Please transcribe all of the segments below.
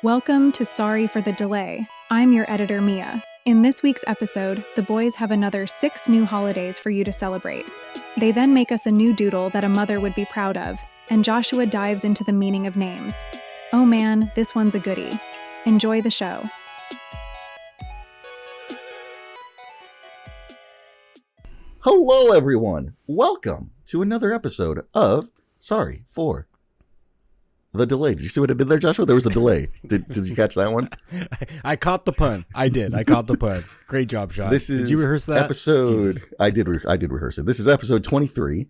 Welcome to Sorry for the Delay. I'm your editor, Mia. In this week's episode, the boys have another 6 new holidays for you to celebrate. They then make us a new doodle that a mother would be proud of, and Joshua dives into the meaning of names. Oh man, this one's a goodie. Enjoy the show. Hello, everyone. Welcome to another episode of Sorry for the Delay. Did you see what I did there, Joshua? There was a delay. Did you catch that one? I caught the pun. I caught the pun. Great job, Sean. Did you rehearse that? Episode. Jesus. I did rehearse it. This is episode 23.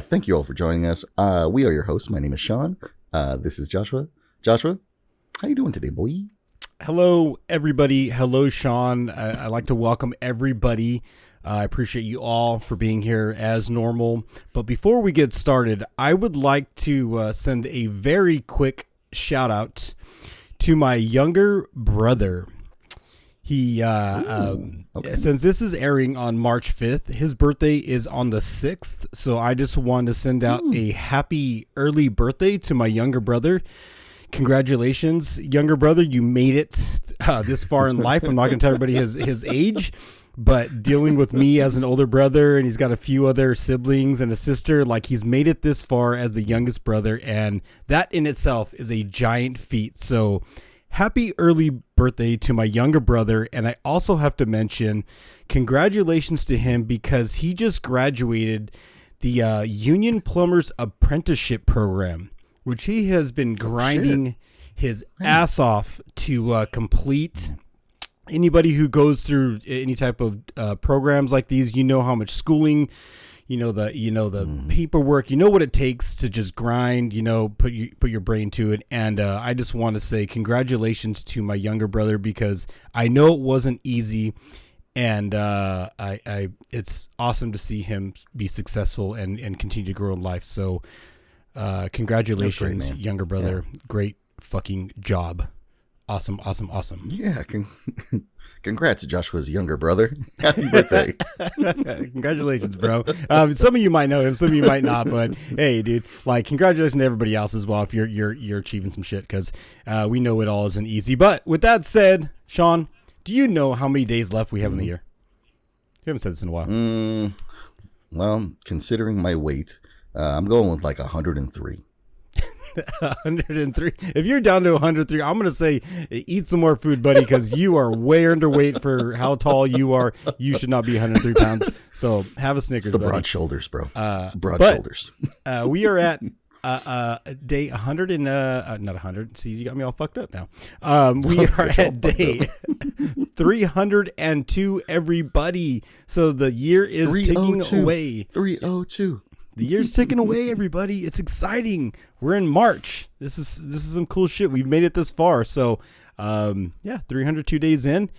Thank you all for joining us. We are your hosts. My name is Sean. This is Joshua. Joshua, how you doing today, boy? Hello, everybody. Hello, Sean. I'd like to welcome everybody. I appreciate you all for being here as normal. But before we get started, I would like to send a very quick shout out to my younger brother. He, okay. Since this is airing on March 5th, his birthday is on the 6th. So I just wanted to send out a happy early birthday to my younger brother. Congratulations, younger brother. You made it this far in life. I'm not going to tell everybody his age. But dealing with me as an older brother, and he's got a few other siblings and a sister, like he's made it this far as the youngest brother, and that in itself is a giant feat. So happy early birthday to my younger brother. And I also have to mention congratulations to him because he just graduated the Union Plumbers Apprenticeship program, which he has been grinding his ass off to complete. Anybody who goes through any type of programs like these, you know how much schooling, the paperwork, you know what it takes to just grind, put your brain to it. And I just want to say congratulations to my younger brother because I know it wasn't easy, and it's awesome to see him be successful and continue to grow in life. So congratulations, younger brother. Yeah. Great fucking job. Awesome. Yeah, congrats, Joshua's younger brother. Happy birthday. Congratulations, bro. Some of you might know him, some of you might not, but hey, dude, congratulations to everybody else as well if you're achieving some shit, because we know it all isn't easy. But with that said, Sean, do you know how many days left we have in the year? You haven't said this in a while. Well, considering my weight, I'm going with 103. 103. If you're down to 103, I'm going to say eat some more food, buddy, because you are way underweight for how tall you are. You should not be 103 pounds. So have a Snickers, it's the buddy. Broad shoulders, bro. Shoulders. We are at day 100 and not 100. See, you got me all fucked up now. We are at day 302, everybody. So the year is ticking away. 302. The year's ticking away, everybody. It's exciting. We're in March. This is some cool shit. We've made it this far. So, 302 days in.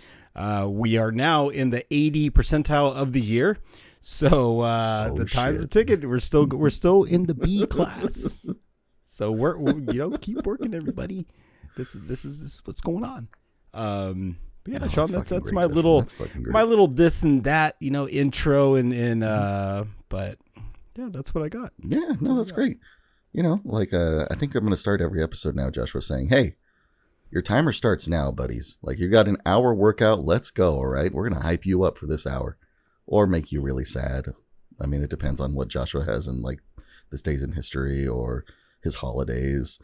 We are now in the 80 percentile of the year. So the time's a ticket. We're still in the B class. So we're keep working, everybody. This is what's going on. Sean, that's my little this and that intro and but. Yeah, that's what I got. Yeah, no, that's great. I think I'm going to start every episode now, Joshua, saying, hey, your timer starts now, buddies. You got an hour workout. Let's go, all right? We're going to hype you up for this hour or make you really sad. I mean, it depends on what Joshua has in, this days in history or his holidays.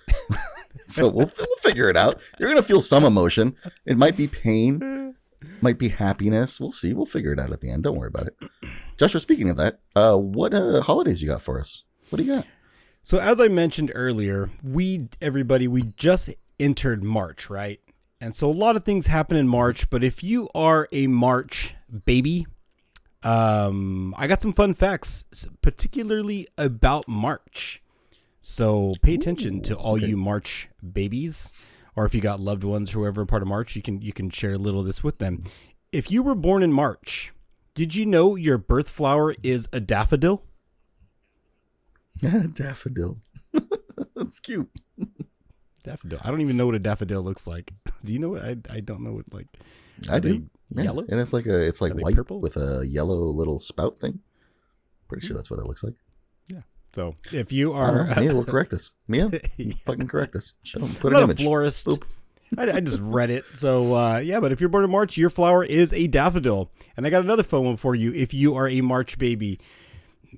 So we'll figure it out. You're going to feel some emotion. It might be pain. Might be happiness. We'll see. We'll figure it out at the end. Don't worry about it. Joshua, speaking of that, what holidays you got for us? What do you got? So as I mentioned earlier, we just entered March, right? And so a lot of things happen in March. But if you are a March baby, I got some fun facts, particularly about March. So pay attention to all you March babies. Or if you got loved ones, whoever part of March, you can share a little of this with them. If you were born in March, did you know your birth flower is a daffodil? Yeah, daffodil. That's cute. Daffodil. I don't even know what a daffodil looks like. Do you know what? I don't know what I do. Yellow, and it's like white purple with a yellow little spout thing. Pretty sure that's what it looks like. Yeah. So if you are, Mia will correct us. Mia, fucking correct us. Put I'm an not image. a florist. Boop. I just read it. So, yeah, but if you're born in March, your flower is a daffodil. And I got another fun one for you if you are a March baby.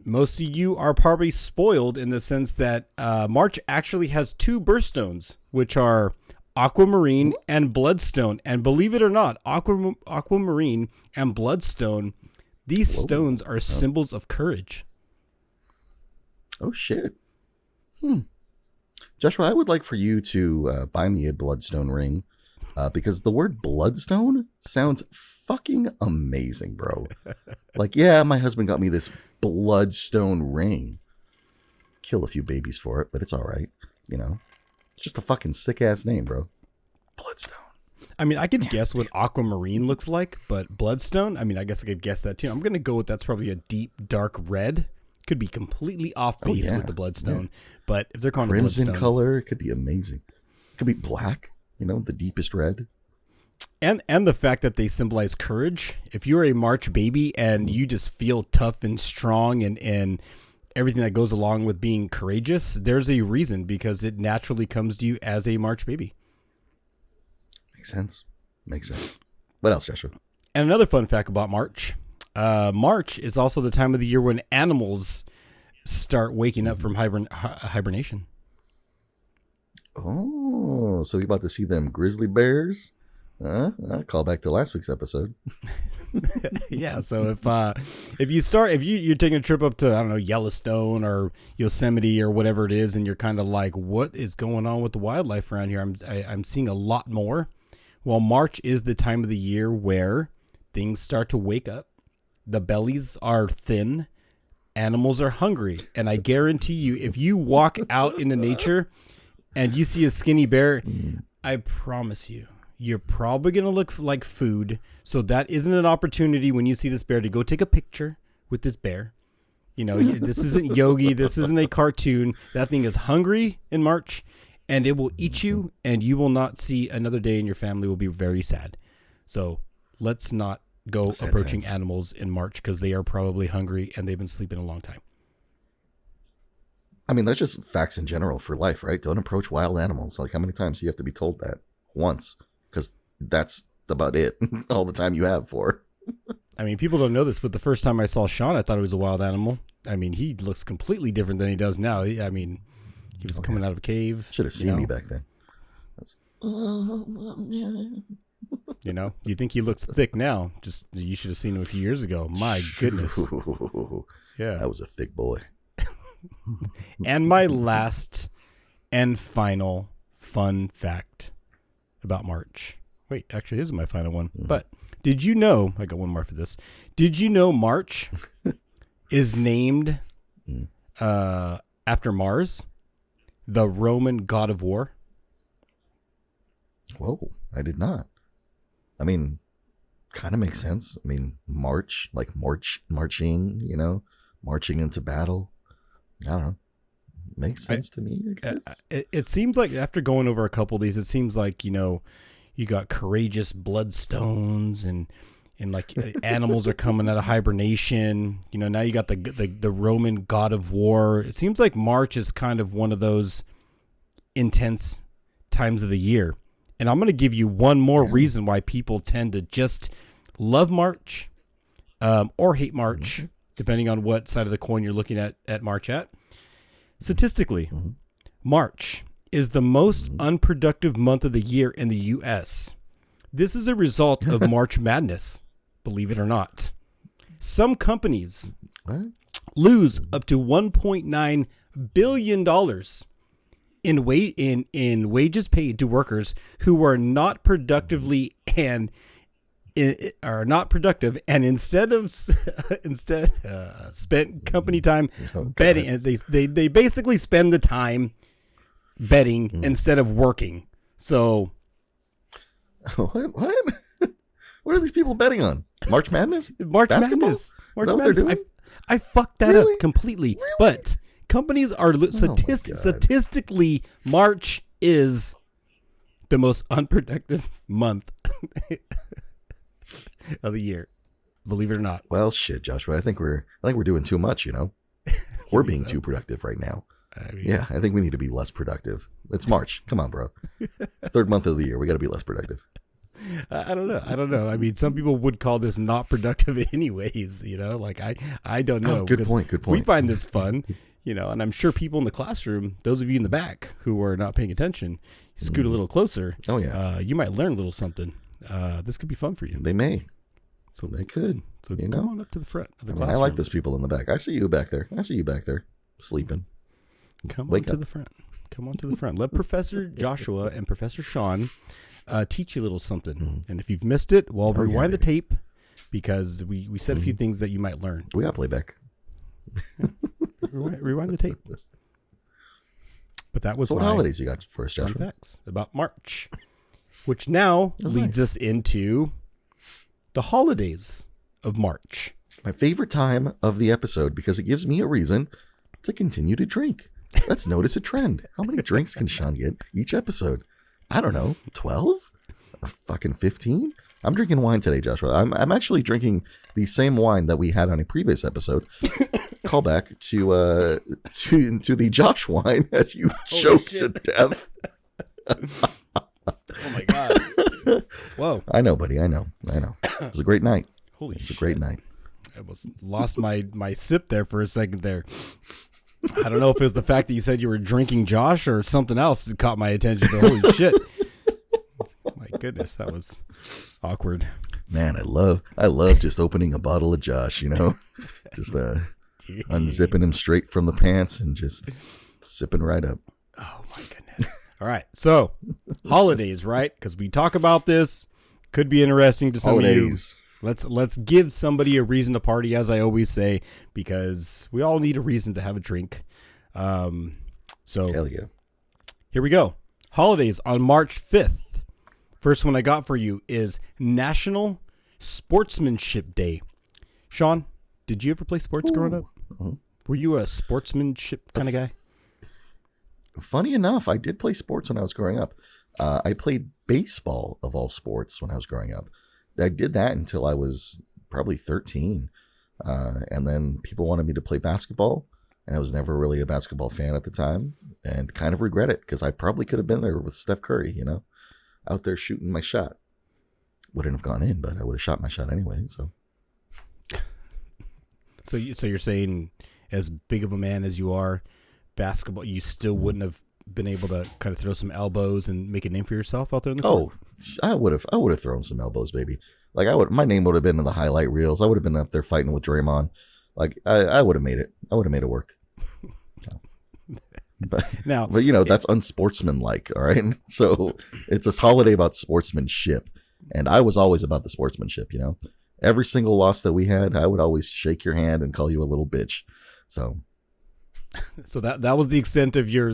Most of you are probably spoiled in the sense that March actually has two birthstones, which are aquamarine and bloodstone. And believe it or not, aquamarine and bloodstone, these stones are symbols of courage. Oh, shit. Joshua, I would like for you to buy me a bloodstone ring because the word bloodstone sounds fucking amazing, bro. Like, yeah, my husband got me this bloodstone ring. Kill a few babies for it, but it's all right. You know, it's just a fucking sick ass name, bro. Bloodstone. I mean, I could guess what aquamarine looks like, but bloodstone, I mean, I guess I could guess that too. I'm going to go with that's probably a deep, dark red. Could be completely off base with the bloodstone, but if they're calling it crimson bloodstone, color, it could be amazing. It could be black, you know, the deepest red. and the fact that they symbolize courage. If you're a March baby and you just feel tough and strong and everything that goes along with being courageous, there's a reason because it naturally comes to you as a March baby. Makes sense. What else, Joshua? And another fun fact about March. March is also the time of the year when animals start waking up from hibernation. Oh, so we about to see them grizzly bears? Call back to last week's episode. Yeah, so if you're taking a trip up to, I don't know, Yellowstone or Yosemite or whatever it is, and you're kind of like, what is going on with the wildlife around here? I'm seeing a lot more. Well, March is the time of the year where things start to wake up. The bellies are thin. Animals are hungry. And I guarantee you, if you walk out into nature and you see a skinny bear, I promise you, you're probably going to look like food. So that isn't an opportunity when you see this bear to go take a picture with this bear. You know, this isn't Yogi. This isn't a cartoon. That thing is hungry in March and it will eat you and you will not see another day and your family will be very sad. So let's not go approaching animals in March because they are probably hungry and they've been sleeping a long time. I mean, that's just facts in general for life, right? Don't approach wild animals. Like, how many times do you have to be told that? Once, because that's about it. All the time you have for. I mean, people don't know this, but the first time I saw Sean, I thought it was a wild animal. I mean, he looks completely different than he does now. I mean, he was coming out of a cave. Should have seen me back then. You know, you think he looks thick now. Just you should have seen him a few years ago. My goodness. Yeah. That was a thick boy. And my last and final fun fact about March. Wait, actually, this is my final one. But did you know, I got one more for this. Did you know March is named after Mars, the Roman god of war? Whoa, I did not. I mean, kind of makes sense. I mean, marching, you know, marching into battle. I don't know. Makes sense to me, I guess. It seems like after going over a couple of these, it seems like, you know, you got courageous bloodstones and like animals are coming out of hibernation. You know, now you got the Roman god of war. It seems like March is kind of one of those intense times of the year. And I'm going to give you one more reason why people tend to just love March or hate March, depending on what side of the coin you're looking at March at. Statistically, March is the most unproductive month of the year in the U.S. This is a result of March Madness, believe it or not. Some companies lose up to $1.9 billion in wages paid to workers who are not productively and are not productive, and instead spent company time betting, and they basically spend the time betting instead of working. So what what are these people betting on? March Madness? March Madness. I fucked that up completely. Really? But companies are statistically, March is the most unproductive month of the year. Believe it or not. Well, shit, Joshua. I think we're doing too much. You know, we're being too productive right now. Yeah, I think we need to be less productive. It's March. Come on, bro. Third month of the year. We got to be less productive. I don't know. I mean, some people would call this not productive anyways, like I don't know. Oh, good point. We find this fun, and I'm sure people in the classroom, those of you in the back who are not paying attention, scoot a little closer. Oh, yeah. You might learn a little something. This could be fun for you. They may. So they could. So come on up to the front of the classroom. I like those people in the back. I see you back there. Sleeping. Come on to the front. Come on to the front. Let Professor Joshua and Professor Sean teach you a little something. And if you've missed it, rewind the tape, because we said a few things that you might learn. We got playback. Rewind the tape. But that was what holidays you got for us, Joshua? Fun facts about March, which now leads us into the holidays of March. My favorite time of the episode, because it gives me a reason to continue to drink. Let's notice a trend. How many drinks can Sean get each episode? I don't know, 12? Fucking 15? I'm drinking wine today, Joshua. I'm actually drinking the same wine that we had on a previous episode. Call back to the Josh wine as you choke to death. Oh my God. Whoa. I know, buddy. I know. It was a great night. Holy shit. It's a great night. I almost lost my sip there for a second there. I don't know if it was the fact that you said you were drinking Josh or something else that caught my attention. But holy shit. My goodness, that was awkward. Man, I love just opening a bottle of Josh, just unzipping him straight from the pants and just sipping right up. Oh my goodness. All right. So holidays, right? Because we talk about this. Could be interesting to some of you. Let's give somebody a reason to party, as I always say, because we all need a reason to have a drink. So hell yeah. Here we go. Holidays on March 5th. First one I got for you is National Sportsmanship Day. Sean, did you ever play sports growing up? Were you a sportsmanship kind of guy? Funny enough, I did play sports when I was growing up. I played baseball, of all sports, when I was growing up. I did that until I was probably 13. And then people wanted me to play basketball. And I was never really a basketball fan at the time. And kind of regret it, because I probably could have been there with Steph Curry, out there shooting my shot. Wouldn't have gone in, but I would have shot my shot anyway. So you're saying, as big of a man as you are, basketball, you still wouldn't have been able to kind of throw some elbows and make a name for yourself out there in the court? I would have thrown some elbows, baby. Like my name would have been in the highlight reels. I would have been up there fighting with Draymond. Like I would have made it. I would have made it work. So. But that's unsportsmanlike. All right. So it's this holiday about sportsmanship, and I was always about the sportsmanship. Every single loss that we had, I would always shake your hand and call you a little bitch. So that was the extent of your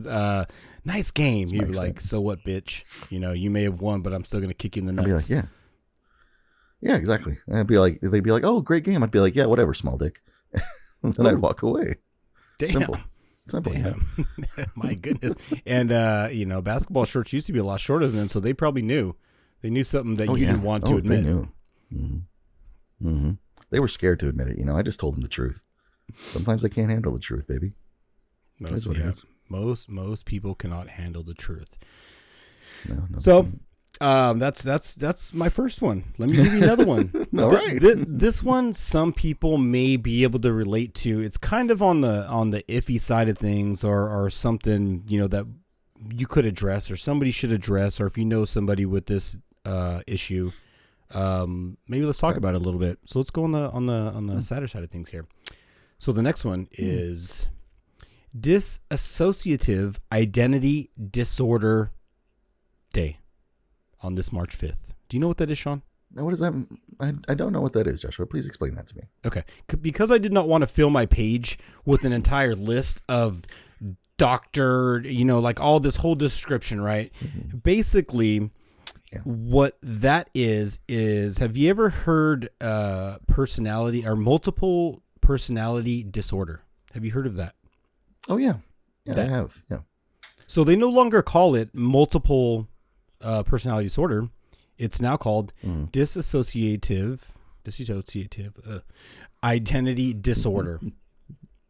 nice game. You were like, extent. So what, bitch? You may have won, but I'm still gonna kick you in the nuts. I'd be like, yeah, exactly. And they'd be like, oh, great game. I'd be like, yeah, whatever, small dick. And then I'd walk away. Damn. Simple. Damn. My goodness. And basketball shorts used to be a lot shorter than, so they probably knew. They knew something that you didn't want to admit. They knew. Mm-hmm. They were scared to admit it. I just told them the truth. Sometimes they can't handle the truth, baby. Most people cannot handle the truth. No. So that's my first one. Let me give you another one. All right. This one, some people may be able to relate to. It's kind of on the iffy side of things, or something that you could address, or somebody should address, or if you know somebody with this issue, maybe let's talk about it a little bit. So let's go on the sadder side of things here. So the next one is Dissociative Identity Disorder Day on this March 5th. Do you know what that is, Sean? Now, what is that? I don't know what that is, Joshua. Please explain that to me. Okay. Because I did not want to fill my page with an entire list of doctor, like all this whole description, right? Mm-hmm. Basically, what that is have you ever heard personality or multiple personality disorder? Have you heard of that? Oh, yeah. I have. Yeah. So they no longer call it multiple personality disorder. It's now called dissociative identity disorder.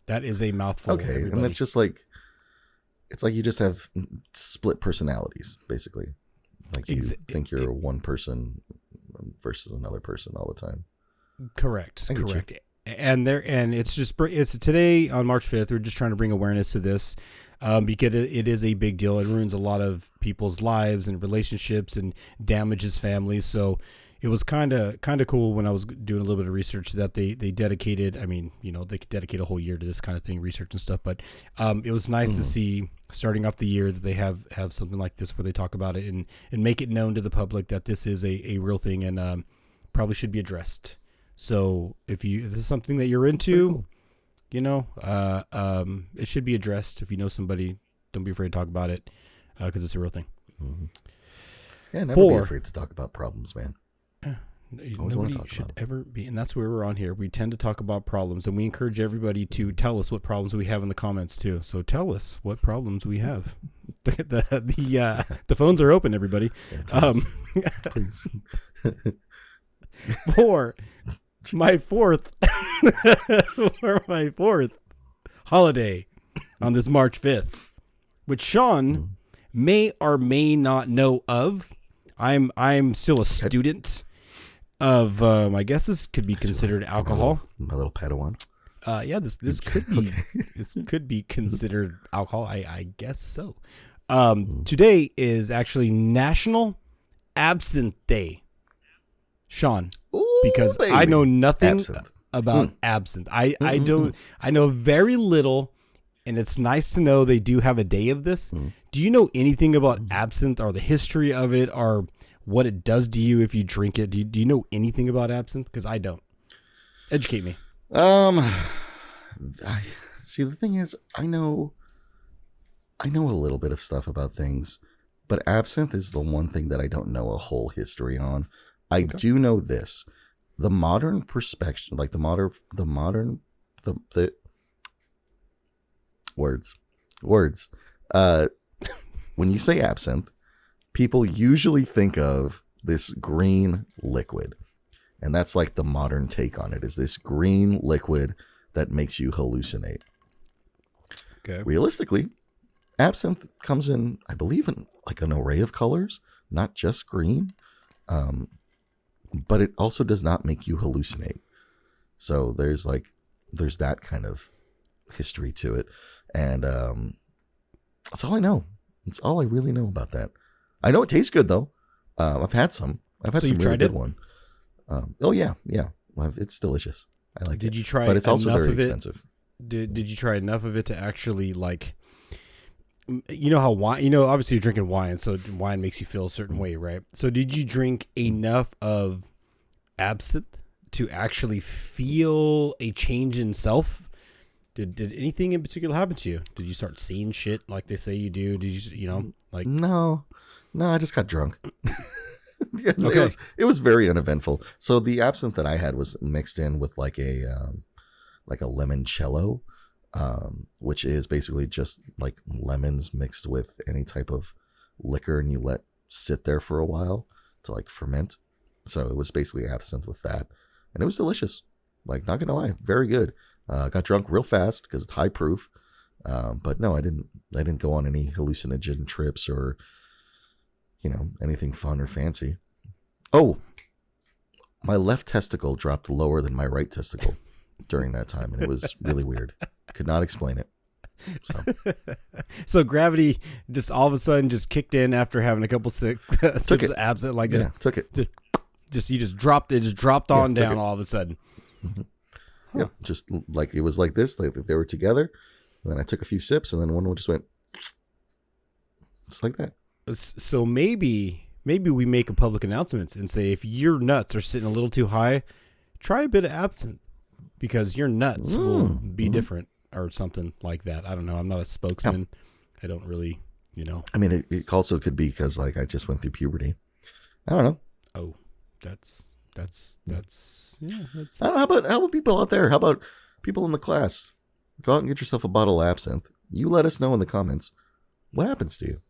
That is a mouthful. Okay, everybody. and that's just like it's like you just have split personalities, basically. Like you think you're one person versus another person all the time. Correct. And it's today on March 5th. We're just trying to bring awareness to this because it is a big deal. It ruins a lot of people's lives and relationships and damages families. So it was kind of cool when I was doing a little bit of research that they dedicated. I mean, they could dedicate a whole year to this kind of thing, research and stuff. But it was nice to see starting off the year that they have something like this where they talk about it and make it known to the public that this is a real thing and probably should be addressed. So if this is something that you're into, it should be addressed. If you know somebody, don't be afraid to talk about it because it's a real thing. Mm-hmm. Yeah, never be afraid to talk about problems, man. Nobody should ever be, and that's where we're on here. We tend to talk about problems, and we encourage everybody to tell us what problems we have in the comments too. So tell us what problems we have. The phones are open, everybody. Yeah, please. For my fourth holiday on this March 5th, which Sean may or may not know of. I'm still a student of I guess this could be considered alcohol. My little Padawan. Yeah, this could be this could be considered alcohol. I guess so. Today is actually National Absinthe Day. Sean, because baby. I know nothing about absinthe. I know very little, and it's nice to know they do have a day of this. Do you know anything about absinthe or the history of it or what it does to you if you drink it? Do you know anything about absinthe? Because I don't. Educate me. See, the thing is, I know a little bit of stuff about things, but absinthe is the one thing that I don't know a whole history on. I do know this: the modern perspective, like the words. When you say absinthe, people usually think of this green liquid, and that's like the modern take on it. Is this green liquid that makes you hallucinate? Okay. Realistically, absinthe comes in, I believe, in like an array of colors, not just green. But it also does not make you hallucinate. So there's that kind of history to it. And that's all I know. That's all I really know about that. I know it tastes good, though. I've had some. I've had some really good one. Oh, yeah. It's delicious. I like it. Did you try but it's also very expensive. Did you try enough of it to actually, like, you know how wine, obviously you're drinking wine, so wine makes you feel a certain way, right? So did you drink enough of absinthe to actually feel a change in self? Did anything in particular happen to you? Did you start seeing shit like they say you do? Did you, like... No, I just got drunk. Yeah, okay. It was very uneventful. So the absinthe that I had was mixed in with like a limoncello, which is basically just like lemons mixed with any type of liquor, and you let sit there for a while to like ferment. So it was basically absinthe with that, and it was delicious. Like, not gonna lie, very good. Got drunk real fast because it's high proof. But no, I didn't go on any hallucinogen trips or anything fun or fancy. Oh, my left testicle dropped lower than my right testicle during that time, and it was really weird. Could not explain it. So gravity just all of a sudden just kicked in after having a couple sips of absinthe, like took it. You just dropped it, just dropped on down all of a sudden. Mm-hmm. Huh. Yep, just like it was like this. Like they were together, and then I took a few sips, and then one just went just like that. So maybe we make a public announcement and say, if your nuts are sitting a little too high, try a bit of absinthe, because your nuts will be different or something like that. I don't know. I'm not a spokesman. I don't really, I mean, it also could be because like I just went through puberty. I don't know. Oh, that's yeah. I don't know. How about people out there? How about people in the class? Go out and get yourself a bottle of absinthe. You let us know in the comments what happens to you.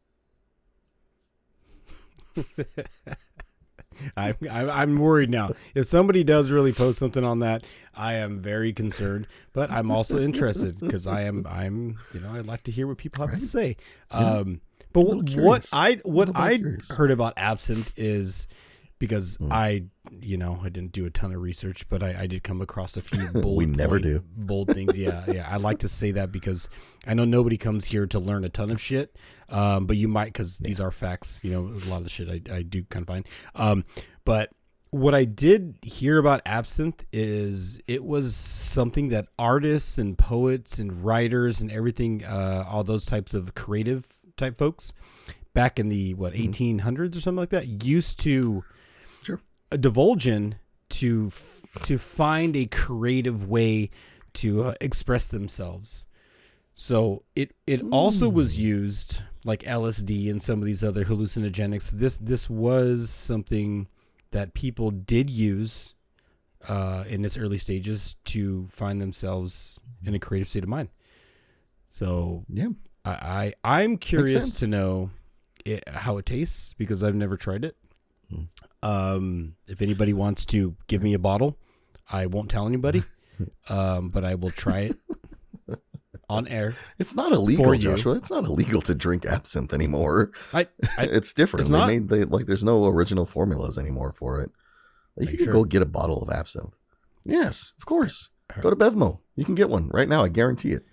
I'm worried now. If somebody does really post something on that, I am very concerned. But I'm also interested because I'm I'd like to hear what people have to say. Yeah. But what I curious. heard about Absinthe is because I didn't do a ton of research, but I did come across a few bold things. Yeah. I like to say that because I know nobody comes here to learn a ton of shit, but you might because these are facts. A lot of the shit I do kind of find. But what I did hear about Absinthe is it was something that artists and poets and writers and everything, all those types of creative type folks back in the 1800s or something like that used to divulge in to find a creative way to express themselves. So it also was used like LSD and some of these other hallucinogenics. This was something that people did use in its early stages to find themselves in a creative state of mind. So yeah, I'm curious to know how it tastes because I've never tried it. If anybody wants to give me a bottle, I won't tell anybody, but I will try it on air. It's not illegal, Joshua. It's not illegal to drink absinthe anymore. It's different. There's no original formulas anymore for it. You can go get a bottle of absinthe. Yes, of course. Go to Bevmo. You can get one right now. I guarantee it.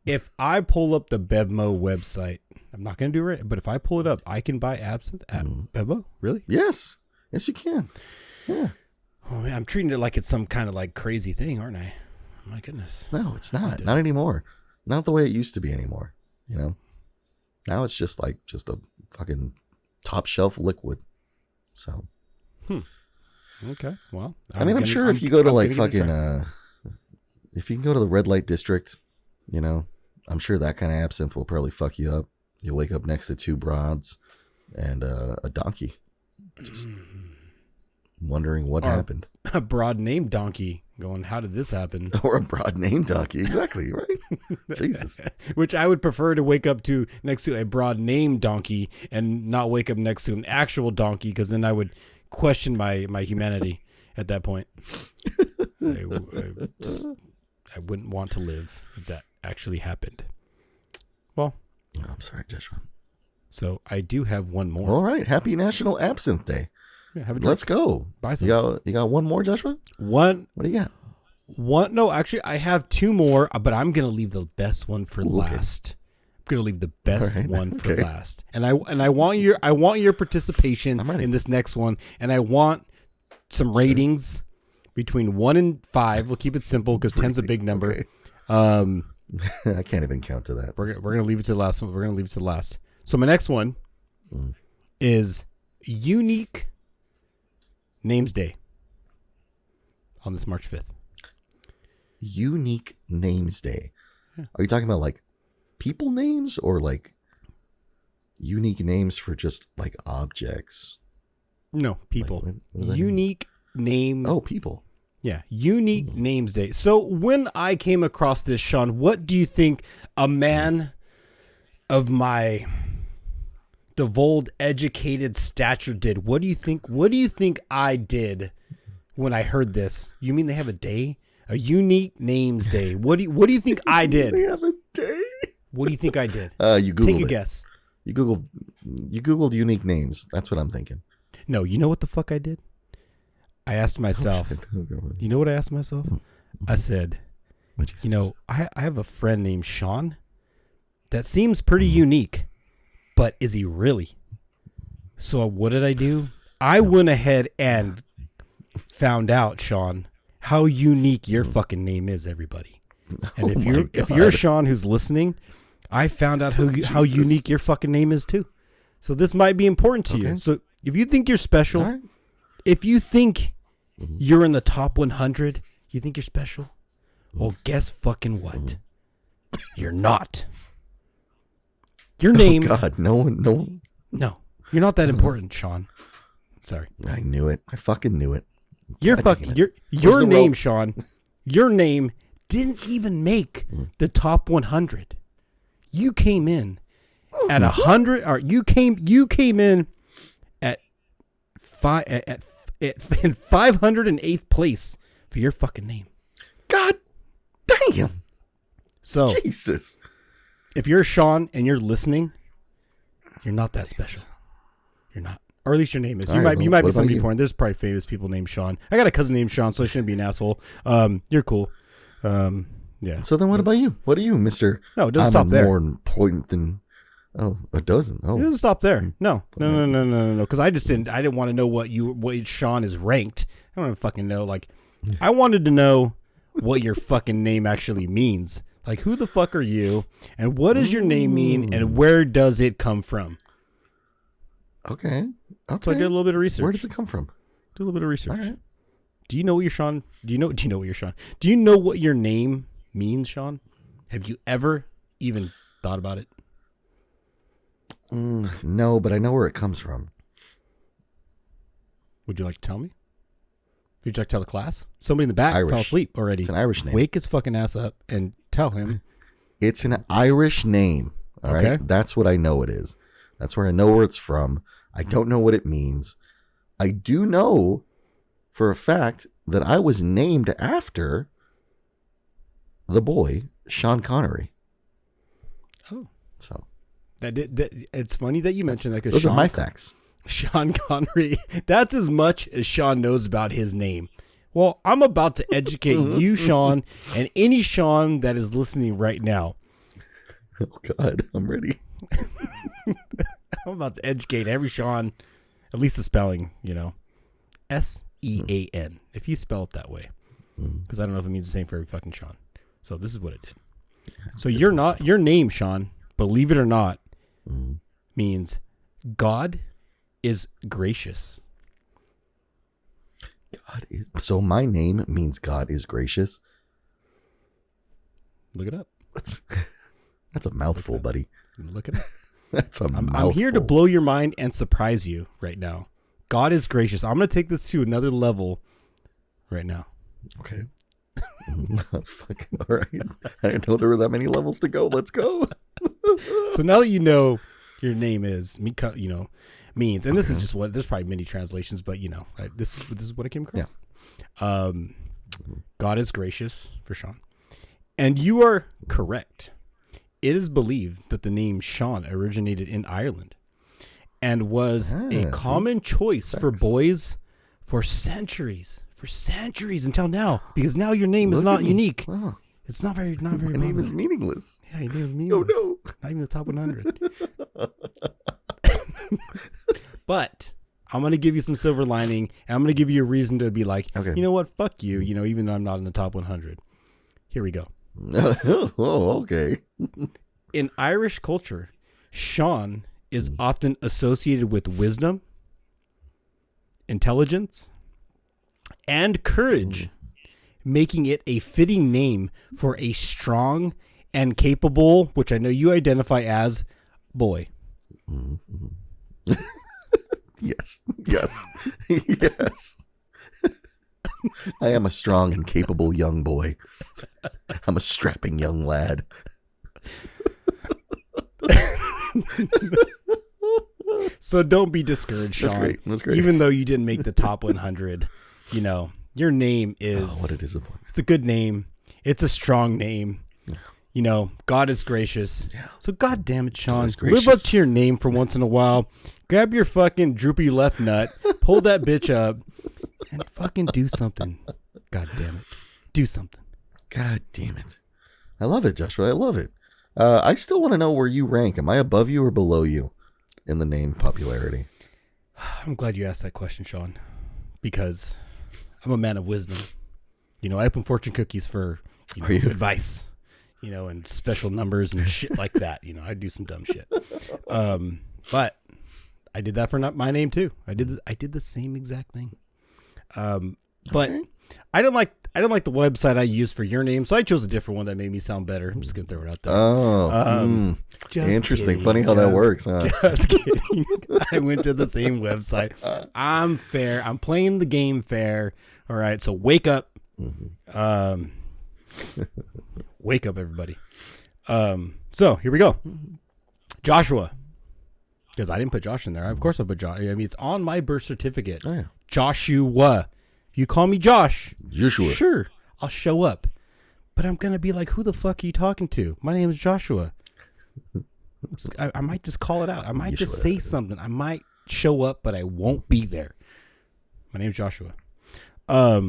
If I pull up the Bevmo website, I'm not going to do it right, but if I pull it up, I can buy absinthe at Bevmo? Really? Yes, you can. Yeah. Oh, man, I'm treating it like it's some kind of like crazy thing, aren't I? My goodness. No, it's not. Not anymore. Not the way it used to be anymore. Now it's just a fucking top shelf liquid. So. Okay. Well, I'm sure if you go to if you can go to the red light district, I'm sure that kind of absinthe will probably fuck you up. You'll wake up next to two broads and a donkey. Just wondering what happened. A broad named donkey going, how did this happen? Or a broad named donkey. Exactly, right? Jesus. Which I would prefer to wake up to next to a broad named donkey and not wake up next to an actual donkey because then I would question my humanity at that point. I wouldn't want to live if that actually happened. Well, I'm sorry, Joshua. So I do have one more. All right. Happy National Absinthe Day. Yeah, have a drink. Let's go. Buy some. You got one more, Joshua? One. What do you got? One. No, actually, I have two more, but I'm gonna leave the best one for last. I'm gonna leave the best one for last. And I want your participation in this next one, and I want some ratings between 1 and 5. We'll keep it simple because 10's a big number. Okay. I can't even count to that. We're gonna leave it to the last one. We're gonna leave it to the last. So my next one is Unique Names Day on this March 5th. Unique Names Day. Yeah. Are you talking about like people names or like unique names for just like objects? No, people. Like, unique name. Oh, people. Yeah, Unique Names Day. So when I came across this, Sean, what do you think a man of my devolved, educated stature did? What do you think I did when I heard this? You mean they have a day? A Unique Names Day. What do you think I did? They have a day? What do you think I did? You Googled Take a guess. You Googled unique names. That's what I'm thinking. No, you know what the fuck I did? I asked myself, you know what I asked myself? I said, I have a friend named Sean that seems pretty unique, but is he really? So what did I do? I went ahead and found out, Sean, how unique your fucking name is, everybody. And if you're Sean who's listening, I found out how unique your fucking name is too. So this might be important to you. So if you think you're special, if you think you're in the top 100, you think you're special? Well, guess fucking what? You're not. Your name. Oh God, no. No, you're not that important, Sean. Sorry. I knew it. I fucking knew it. Your name, Sean. Your name didn't even make the top 100. You came in at 100, or you came in at in 508th place for your fucking name. God damn. So, Jesus. if you're Sean and you're listening, you're not that special. You're not. Or at least your name is. You might be somebody important. There's probably famous people named Sean. I got a cousin named Sean, so I shouldn't be an asshole. You're cool. Yeah. So then what about you? What are you, Mr. No, it doesn't stop there. More important than... Oh, it doesn't. Oh. It doesn't stop there. No. Because I didn't want to know what Sean is ranked. I don't fucking know. Like, I wanted to know what your fucking name actually means. Like, who the fuck are you? And what does your name mean? And where does it come from? Okay. So I did a little bit of research. Where does it come from? Do a little bit of research. All right. Do you know what your Sean? Do you know what your Sean? Do you know what your name means, Sean? Have you ever even thought about it? No, but I know where it comes from. Would you like to tell me? Would you like to tell the class? Somebody in the back fell asleep already. It's an Irish name. Wake his fucking ass up and tell him. It's an Irish name. All right. That's what I know it is. That's where I know where it's from. I don't know what it means. I do know for a fact that I was named after the boy, Sean Connery. Oh. So. It's funny that you mentioned that, because those are my facts. Sean Connery, that's as much as Sean knows about his name. Well, I'm about to educate you, Sean, and any Sean that is listening right now. Oh, God, I'm ready. I'm about to educate every Sean, at least the spelling, S-E-A-N, if you spell it that way. Because I don't know if it means the same for every fucking Sean. So this is what it did. So your name, Sean, believe it or not, means God is gracious. So my name means God is gracious. Look it up. That's a mouthful, buddy. Look it up. That's a mouthful. I'm here to blow your mind and surprise you right now. God is gracious. I'm going to take this to another level right now. Okay. Fucking all right. I didn't know there were that many levels to go. Let's go. So now that you know your name is, means, and this is just there's probably many translations, but this is what I came across. Yeah. God is gracious for Sean. And you are correct. It is believed that the name Sean originated in Ireland and was a common choice for boys for centuries until now, because now your name is not unique. Wow. It's not very My name is meaningless. Yeah, your name is meaningless. Oh, no. Not even the top 100. But I'm going to give you some silver lining, and I'm going to give you a reason to be like, you know what? Fuck you. Even though I'm not in the top 100. Here we go. Oh, okay. In Irish culture, Sean is often associated with wisdom, intelligence, and courage, making it a fitting name for a strong and capable, which I know you identify as, boy. Yes. I am a strong and capable young boy. I'm a strapping young lad. So don't be discouraged, Sean. That's great. Even though you didn't make the top 100, your name is... what a disappointment. It's a good name. It's a strong name. God is gracious. Yeah. So God damn it, Sean. Live up to your name for once in a while. Grab your fucking droopy left nut, pull that bitch up, and fucking do something. God damn it. Do something. God damn it. I love it, Joshua. I love it. I still want to know where you rank. Am I above you or below you in the name popularity? I'm glad you asked that question, Sean, because I'm a man of wisdom. I open fortune cookies for advice, and special numbers and shit like that. I do some dumb shit. But I did that for my name too. I did the same exact thing. But I don't like the website I used for your name, so I chose a different one that made me sound better. I'm just gonna throw it out there. Oh, interesting. Kidding. Funny how that works, huh? Just kidding. I went to the same website. I'm fair. I'm playing the game fair. All right, so wake up. Wake up, everybody. So here we go. Joshua. Because I didn't put Josh in there. Of course I put Josh. I mean, it's on my birth certificate. Oh, yeah. Joshua. You call me Josh. Joshua. Sure, I'll show up. But I'm going to be like, who the fuck are you talking to? My name is Joshua. I might just call it out. I might just say something. I might show up, but I won't be there. My name's Joshua. What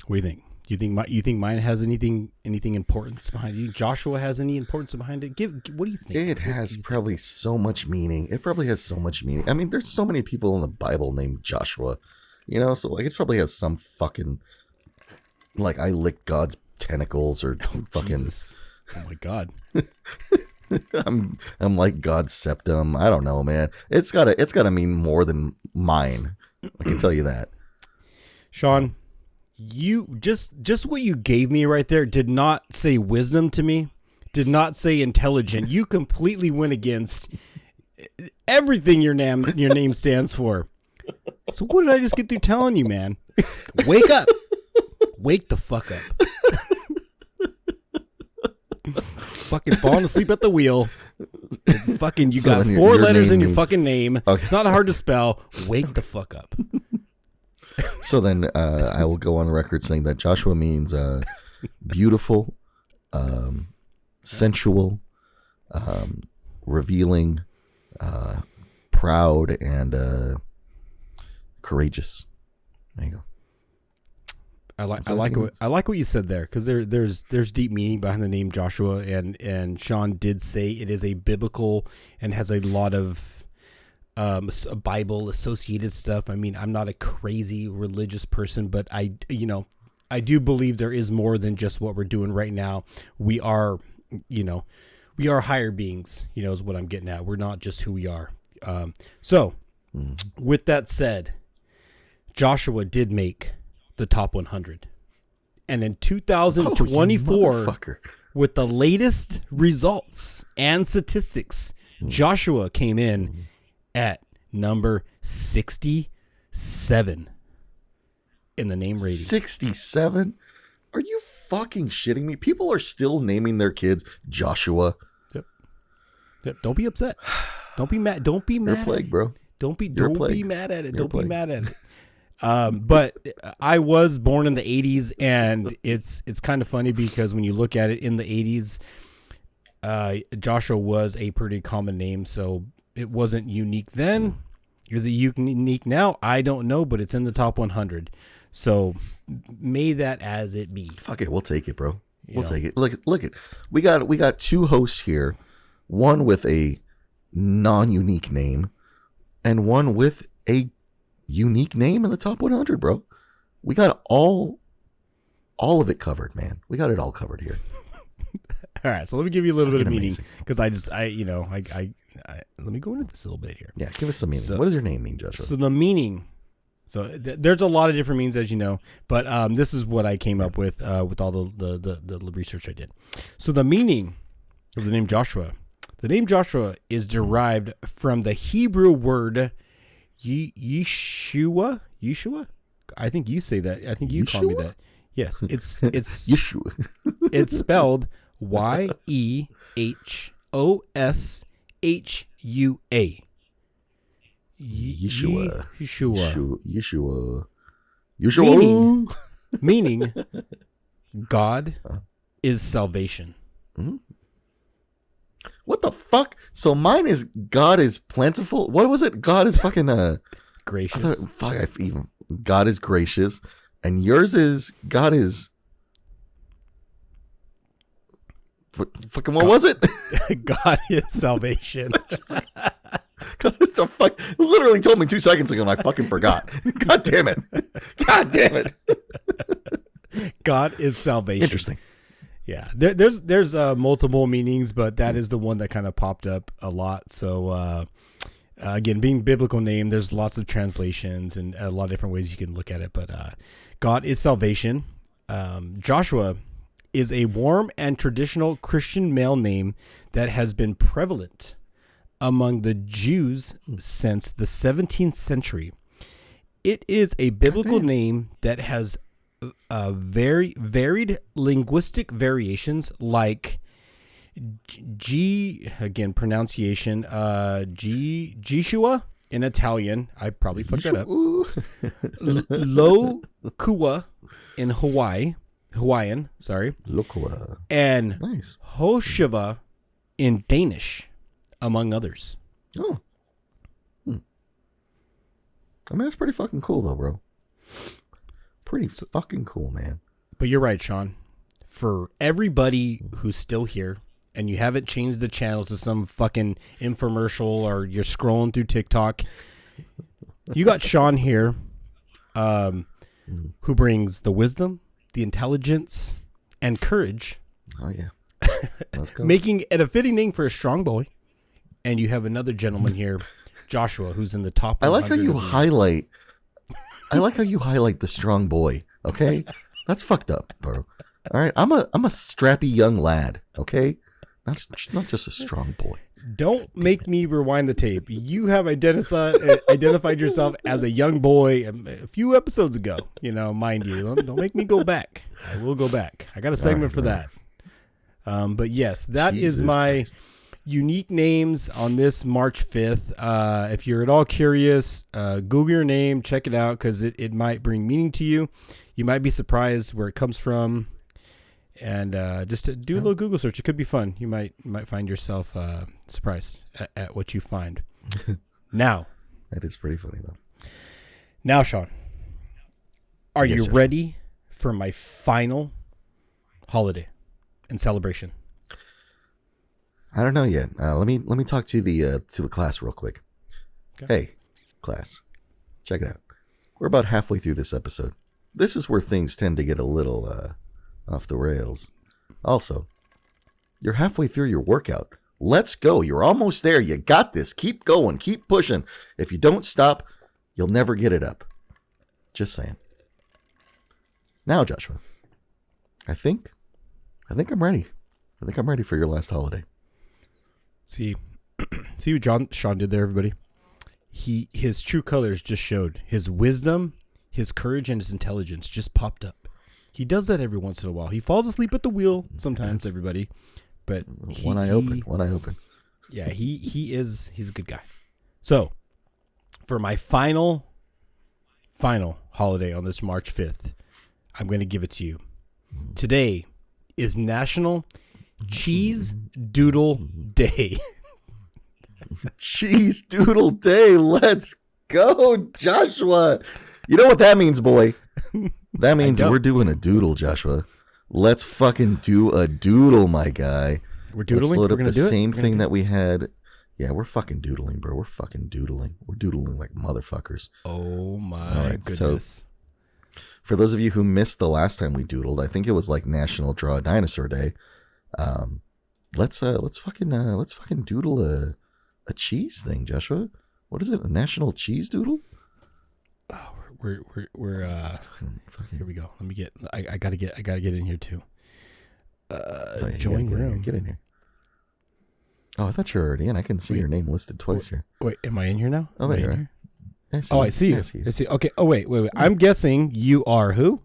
do you think? You think mine has anything importance behind it? You think Joshua has any importance behind it? What do you think? It has probably so much meaning. It probably has so much meaning. I mean, there's so many people in the Bible named Joshua, so like it probably has some fucking, like, I licked God's tentacles or fucking. Jesus. Oh my God. I'm like God's septum. I don't know, man. It's gotta mean more than mine. I can tell you that. Sean, you just what you gave me right there did not say wisdom to me, did not say intelligent. You completely went against everything your name stands for. So what did I just get through telling you, man? Wake up. Wake the fuck up. Fucking falling asleep at the wheel. Fucking, you got 4 letters in your fucking name. Okay. It's not hard to spell. Wake the fuck up. So then I will go on record saying that Joshua means beautiful, sensual, revealing, proud, and courageous. There you go. I like what you said there, because there's deep meaning behind the name Joshua, and Sean did say it is a biblical and has a lot of Bible associated stuff. I mean, I'm not a crazy religious person, but I do believe there is more than just what we're doing right now. We are higher beings, is what I'm getting at. We're not just who we are. With that said, Joshua did make the top 100, and in 2024, with the latest results and statistics, Joshua came in at number 67 in the name rating. 67? Are you fucking shitting me? People are still naming their kids Joshua. Yep. Don't be upset. Don't be mad. Don't be mad. You're a plague, bro. Don't be mad at it. Don't be mad at it. But I was born in the 80s, and it's kind of funny because when you look at it in the 80s, Joshua was a pretty common name, so it wasn't unique then. Is it unique now? I don't know, but it's in the top 100. So may that as it be. Fuck it, we'll take it, bro. We'll take it. Look it. We got 2 hosts here, one with a non-unique name, and one with a unique name in the top 100, bro. We got all of it covered, man. We got it all covered here. All right, so let me give you a little bit of meaning, because let me go into this a little bit here. Yeah, give us some meaning. What does your name mean, Joshua? So the meaning, there's a lot of different meanings, as you know, but this is what I came up with all the research I did. So the meaning of the name Joshua is derived from the Hebrew word Yeshua. I think you say that. I think you call me that. Yes, it's Yeshua. It's spelled Yehosua. Yeshua. Meaning God is salvation. Mm-hmm. What the fuck? So mine is God is plentiful. What was it? God is fucking gracious. God is gracious, and yours is God is. Fucking what was it? God is salvation. God is a fuck. Literally told me 2 seconds ago, and I fucking forgot. God damn it! God damn it! God is salvation. Interesting. Yeah, there's multiple meanings, but that is the one that kind of popped up a lot. So again, being biblical name, there's lots of translations and a lot of different ways you can look at it. But God is salvation. Joshua is a warm and traditional Christian male name that has been prevalent among the Jews since the 17th century. It is a biblical name that has very varied linguistic variations, like pronunciation, Jeshua, in Italian. I probably fucked that up. Ooh. Lo Kua in Hawaiian, sorry. Lokua. And Nice. Hoshiva in Danish, among others. Oh. I mean, that's pretty fucking cool, though, bro. Pretty fucking cool, man. But you're right, Sean. For everybody who's still here and you haven't changed the channel to some fucking infomercial or you're scrolling through TikTok, you got Sean here, who brings the wisdom, the intelligence, and courage. Oh, yeah. Let's go. Making it a fitting name for a strong boy. And you have another gentleman here, Joshua, who's in the top. I like how you highlight. I like how you highlight the strong boy. Okay, that's fucked up, bro. All right, I'm a strappy young lad. Okay, not just a strong boy. Don't make me rewind the tape. You have identified yourself as a young boy a few episodes ago. You know, mind you. Don't make me go back. I will go back. I got a segment for that. But yes, that Jesus is my Christ. unique names on this March 5th. If you're at all curious, Google your name, check it out, because it might bring meaning to you. You might be surprised where it comes from. And just to do a little Google search. It could be fun. You might find yourself surprised at what you find. Now. That is pretty funny, though. Now, Sean, are Yes, you sir. ready for my final holiday and celebration? I don't know yet. Let me talk to the class real quick. Okay. Hey, class, check it out. We're about halfway through this episode. This is where things tend to get a little off the rails. Also, you're halfway through your workout. Let's go. You're almost there. You got this. Keep going. Keep pushing. If you don't stop, you'll never get it up. Just saying. Now, Joshua, I think I'm ready. I think I'm ready for your last holiday. See what Sean did there, everybody? His true colors just showed. His wisdom, his courage, and his intelligence just popped up. He does that every once in a while. He falls asleep at the wheel sometimes, everybody. But One eye open. Yeah, he's a good guy. So, for my final holiday on this March 5th, I'm going to give it to you. Today is National Cheese Doodle Day. Cheese Doodle Day. Let's go, Joshua. You know what that means, boy? That means we're doing a doodle, Joshua. Let's fucking do a doodle, my guy. We're doodling? Let's load We're up gonna the do it? same We're gonna thing do that we had. Yeah, we're fucking doodling, bro. We're fucking doodling. We're doodling like motherfuckers. Oh my All right, goodness. For those of you who missed the last time we doodled, I think it was like National Draw a Dinosaur Day. Let's fucking doodle a cheese thing, Joshua. What is it? A National Cheese Doodle? Oh, we're Fucking, here we go. Let me get. I gotta get in here too. oh, yeah, Join get in here, room. Get in here. Oh, I thought you were already in. I can see your name listed twice here. Wait, am I in here now? Oh, Am there I you in are. here? I I see you. I see. Okay. Oh, wait. I'm guessing you are who?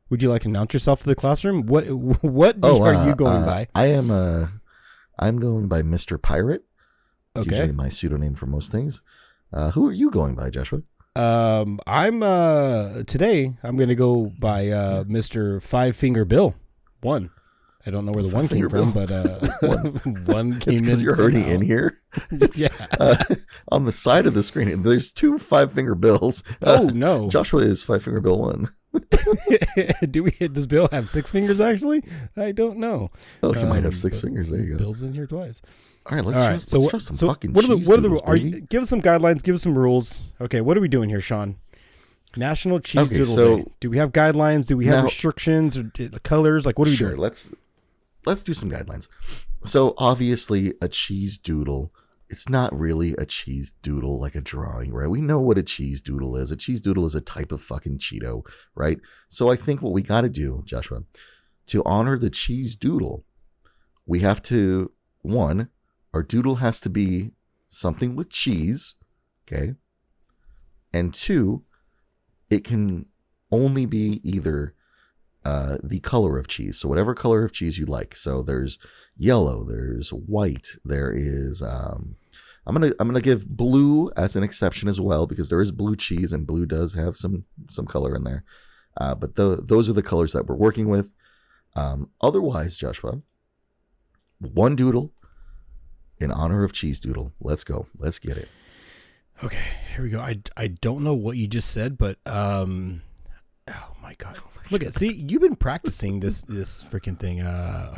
Would you like to announce yourself to the classroom? What are you going by? I am I'm going by Mr. Pirate. It's Okay. usually my pseudonym for most things. Who are you going by, Joshua? I'm today I'm going to go by Mr. Five Finger Bill. One. I don't know where the one came from, but one came It's in. because you're already somehow. in here. It's, Yeah. on the side of the screen, there's 2 5-finger bills. Oh no. Joshua is 5-finger bill 1. Does Bill have 6 fingers actually? I don't know. Oh, he might have but 6 fingers. There you go. Bill's in here twice. All right, let's All right. let's try some fucking what are cheese the doodles, baby. give us some guidelines, give us some rules. Okay, what are we doing here, Sean? National Cheese Okay, Doodle so- Day. Do we have guidelines? Do we have Now- restrictions or colors? Like, what are we Sure, doing? let's do some guidelines. So obviously a cheese doodle, it's not really a cheese doodle like a drawing, right? We know what a cheese doodle is. A cheese doodle is a type of fucking Cheeto, right? So I think what we got to do, Joshua, to honor the cheese doodle, we have to, one, our doodle has to be something with cheese, okay? And 2, it can only be either the color of cheese. So whatever color of cheese you like. So there's yellow, there's white, there is I'm gonna give blue as an exception as well, because there is blue cheese and blue does have some color in there. But those are the colors that we're working with. Otherwise, Joshua, one doodle in honor of Cheese Doodle. Let's go. Let's get it. Okay, here we go. I don't know what you just said, but oh my god. Look at, see, you've been practicing this freaking thing.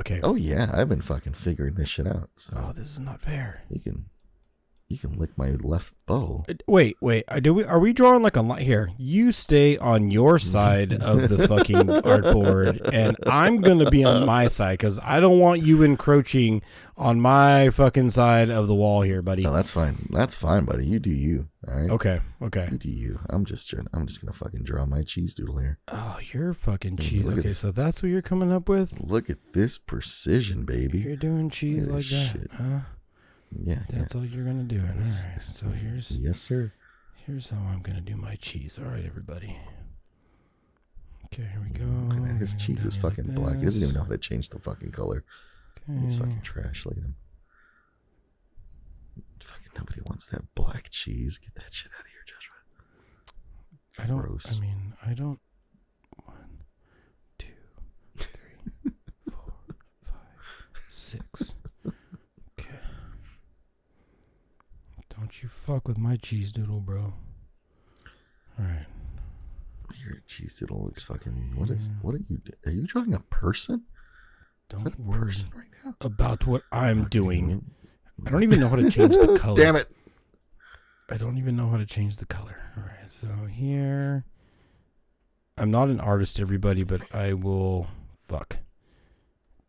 Okay. Oh yeah, I've been fucking figuring this shit out. So Oh, this is not fair. you can lick my left bow. Wait. Are we drawing like a line here? You stay on your side of the fucking artboard, and I'm gonna be on my side because I don't want you encroaching on my fucking side of the wall here, buddy. No, that's fine. That's fine, buddy. You do you. All right. Okay. You do you. I'm just gonna fucking draw my cheese doodle here. Oh, you're fucking cheese. Look at Okay, this. so that's what you're coming up with. Look at this precision, baby. You're doing cheese Look like at that, this shit. huh? Yeah. That's all you're gonna do. All This- right. this- So here's Yes, sir. how I'm gonna do my cheese. All right, everybody. Okay, here we go. Look at that. His cheese is Like fucking black. He doesn't this. even know how to change the fucking color. He's Okay. fucking trash. Look at him. Fucking nobody wants that black cheese. Get that shit out of here, Joshua. I don't. Gross. I mean, I don't. 1, 2, 3, 4, 5, 6. Okay. Don't you fuck with my cheese doodle, bro. All right. Your cheese doodle looks fucking. What are you? Are you drawing a person? Is that Don't a worry person right now? about what I'm doing. I don't even know how to change the color. Damn it! I don't even know how to change the color. All right, so here, I'm not an artist, everybody, but I will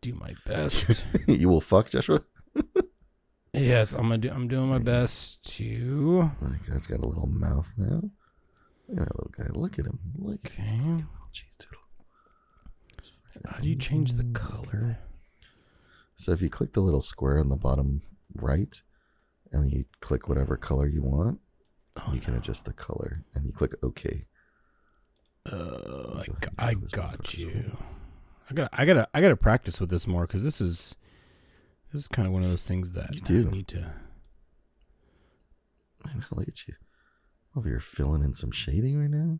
do my best. You will fuck, Joshua. Yes, I'm doing my best to. That guy's got a little mouth now. Look at that little guy. Look at him. Look at his Okay. fucking little cheese doodle. How do you change the color? So if you click the little square on the bottom right, and you click whatever color you want, you can adjust the color, and you click OK. I got you. I gotta practice with this more because this is kind of one of those things that You do. I need to. I know, look at you. Over here filling in some shading right now.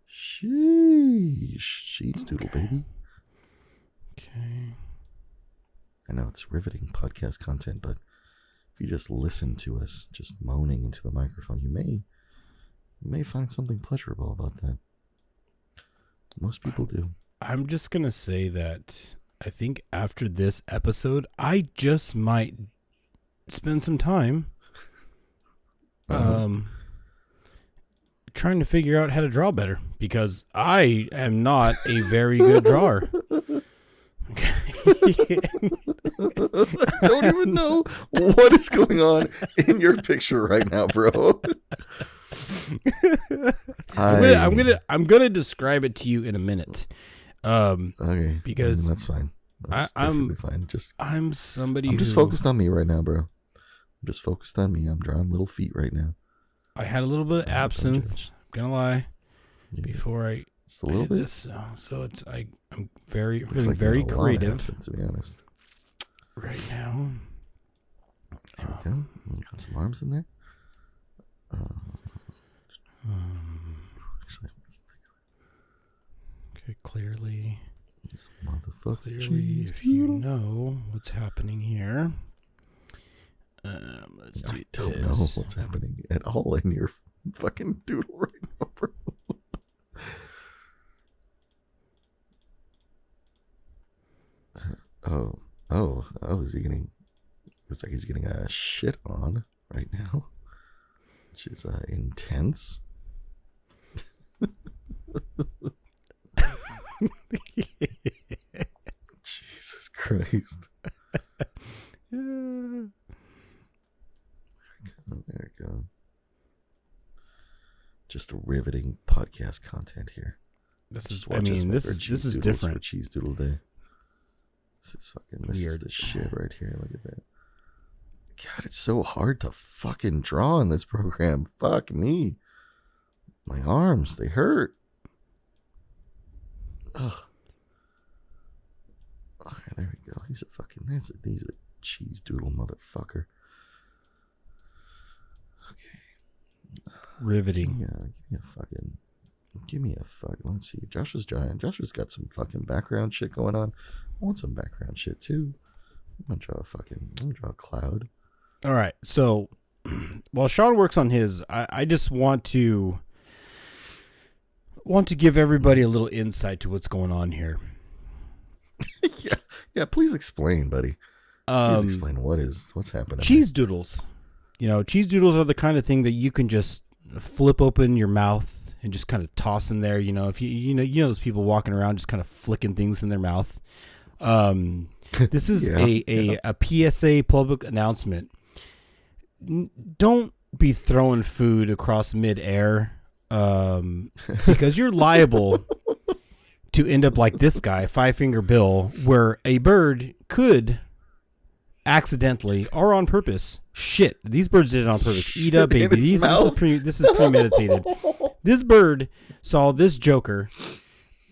Sheesh. Cheese doodle, baby. Okay. I know it's riveting podcast content, but if you just listen to us just moaning into the microphone, you may find something pleasurable about that. Most people do. I'm just gonna say that I think after this episode, I just might spend some time trying to figure out how to draw better because I am not a very good drawer. I don't even know what is going on in your picture right now, bro. I'm gonna describe it to you in a minute. Okay, because that's fine. That's I'm perfectly fine. I'm somebody. I'm just focused on me right now, bro. I'm just focused on me. I'm drawing little feet right now. I had a little bit of Don't absinthe. judge. I'm gonna lie. Yeah, Before I just a little did bit. this, so it's I'm very Looks feeling like you very had a lot of creative absinthe, to be honest. right now. There we go. Got some arms in there. Actually, Okay, clearly, this motherfucker. clearly, if you know what's happening here, let's do I don't know this. what's happening at all in your fucking doodle right now, bro. Is he getting? Looks like he's getting a shit on right now, which is intense. Jesus Christ! Yeah. There we go. Just riveting podcast content here. This is. Just I watch us mean, make this our is cheese doodles different. for Cheese Doodle Day. This is Weird. the shit right here. Look at that. God, it's so hard to fucking draw in this program. Fuck me. My arms, they hurt. Ugh. Alright, there we go. He's a cheese doodle motherfucker. Riveting. Yeah, give me a fuck. Let's see. Joshua's giant. Joshua's got some fucking background shit going on. I want some background shit too. I'm gonna draw a cloud. All right. So while Sean works on his, I just want to give everybody a little insight to what's going on here. Yeah. Please explain, buddy. Please explain what's happening. Cheese Doodles. Cheese Doodles are the kind of thing that you can just flip open your mouth and just kind of toss in there. If you know those people walking around just kind of flicking things in their mouth. This is a PSA public announcement. Don't be throwing food across midair, because you're liable to end up like this guy, Five Finger Bill, where a bird could accidentally or on purpose. Shit, these birds did it on purpose. Eat up, baby. This is premeditated. This bird saw this joker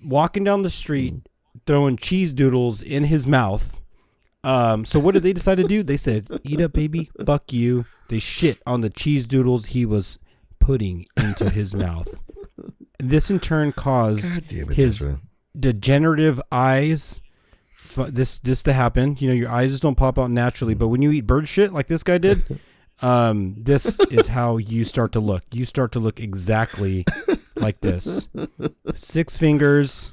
walking down the street, throwing cheese doodles in his mouth. So what did they decide to do? They said, "Eat up, baby. Fuck you." They shit on the cheese doodles he was putting into his mouth. This in turn caused his degenerative eyes. This to happen. Your eyes just don't pop out naturally, but when you eat bird shit like this guy did, this is how you start to look. You start to look exactly like this: 6 fingers,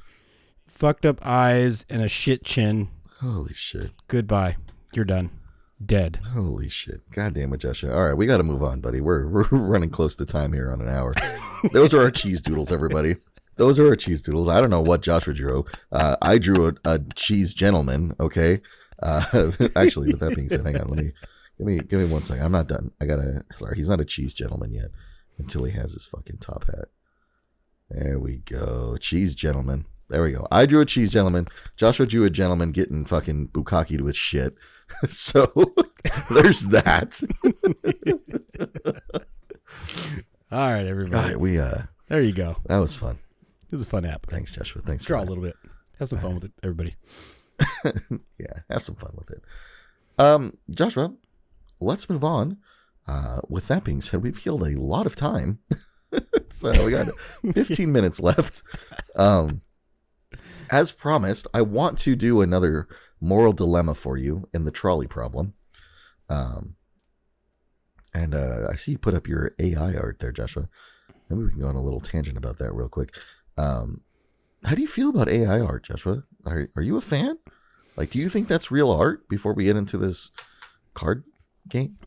fucked up eyes, and a shit chin. Holy shit! Goodbye. You're done. Dead. Holy shit! God damn it, Joshua. All right, we got to move on, buddy. We're running close to time here on an hour. Those are our cheese doodles, everybody. Those are our cheese doodles. I don't know what Joshua drew. I drew a cheese gentleman. Okay. Actually, with that being said, hang on. Give me 1 second. I'm not done. Sorry, he's not a cheese gentleman yet until he has his fucking top hat. There we go. Cheese gentleman. There we go. I drew a cheese gentleman. Joshua drew a gentleman getting fucking bukkakied with shit. So there's that. All right, everybody. All right, there you go. That was fun. It was a fun app. Thanks, Joshua. Thanks. Draw a little bit. Have some fun with it, everybody. Yeah, have some fun with it. Joshua, let's move on. With that being said, we've killed a lot of time. So we got 15 minutes left. As promised, I want to do another moral dilemma for you in the trolley problem. And I see you put up your AI art there, Joshua. Maybe we can go on a little tangent about that real quick. How do you feel about AI art, Joshua? Are you a fan? Like, do you think that's real art before we get into this card game?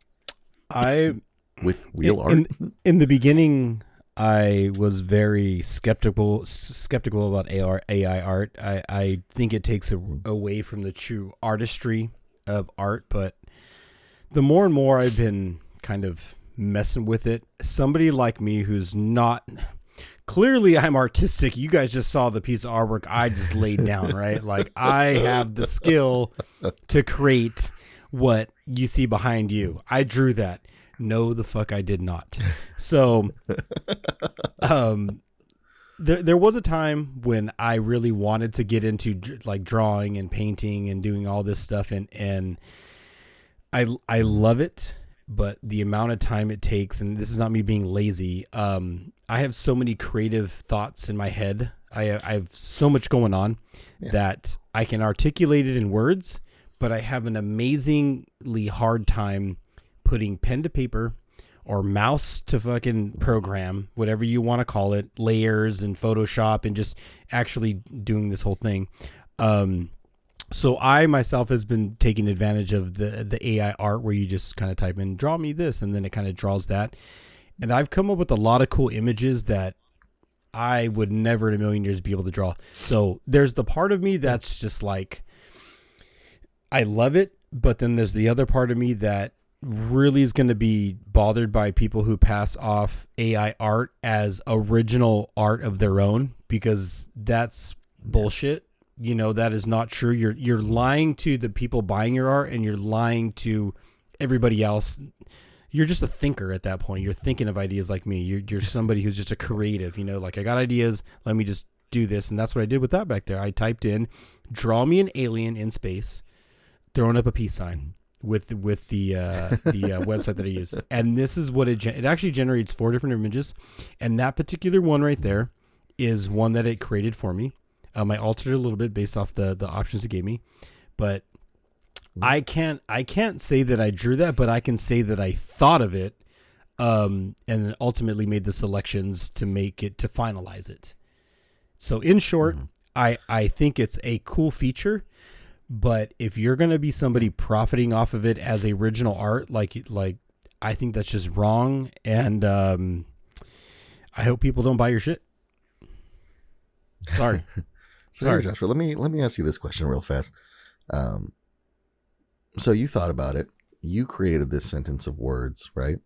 With real art? In the beginning, I was very skeptical about AI art. I think it takes away from the true artistry of art, but the more and more I've been kind of messing with it, somebody like me who's not... Clearly, I'm artistic. You guys just saw the piece of artwork I just laid down, right? Like, I have the skill to create what you see behind you. I drew that. No, the fuck I did not. So, there was a time when I really wanted to get into like drawing and painting and doing all this stuff, and I love it, but the amount of time it takes, and this is not me being lazy. I have so many creative thoughts in my head. I have so much going on that I can articulate it in words, but I have an amazingly hard time putting pen to paper or mouse to fucking program, whatever you want to call it, layers and Photoshop, and just actually doing this whole thing. So I myself has been taking advantage of the AI art where you just kind of type in, draw me this, and then it kind of draws that. And I've come up with a lot of cool images that I would never in a million years be able to draw. So there's the part of me that's just like, I love it. But then there's the other part of me that really is going to be bothered by people who pass off AI art as original art of their own, because that's bullshit. You know, that is not true. You're lying to the people buying your art, and you're lying to everybody else. You're just a thinker at that point. You're thinking of ideas like me. You're somebody who's just a creative, you know, like, I got ideas, let me just do this. And that's what I did with that back there. I typed in, draw me an alien in space, throwing up a peace sign. with the website that I use, and this is what it actually generates 4 different images, and that particular one right there is one that it created for me. I altered it a little bit based off the options it gave me, but I can't say that I drew that, but I can say that I thought of it, and ultimately made the selections to finalize it. So in short, I think it's a cool feature. But if you're going to be somebody profiting off of it as original art, like I think that's just wrong. And I hope people don't buy your shit. Sorry. Sorry, Joshua. Let me ask you this question real fast. So you thought about it. You created this sentence of words, right?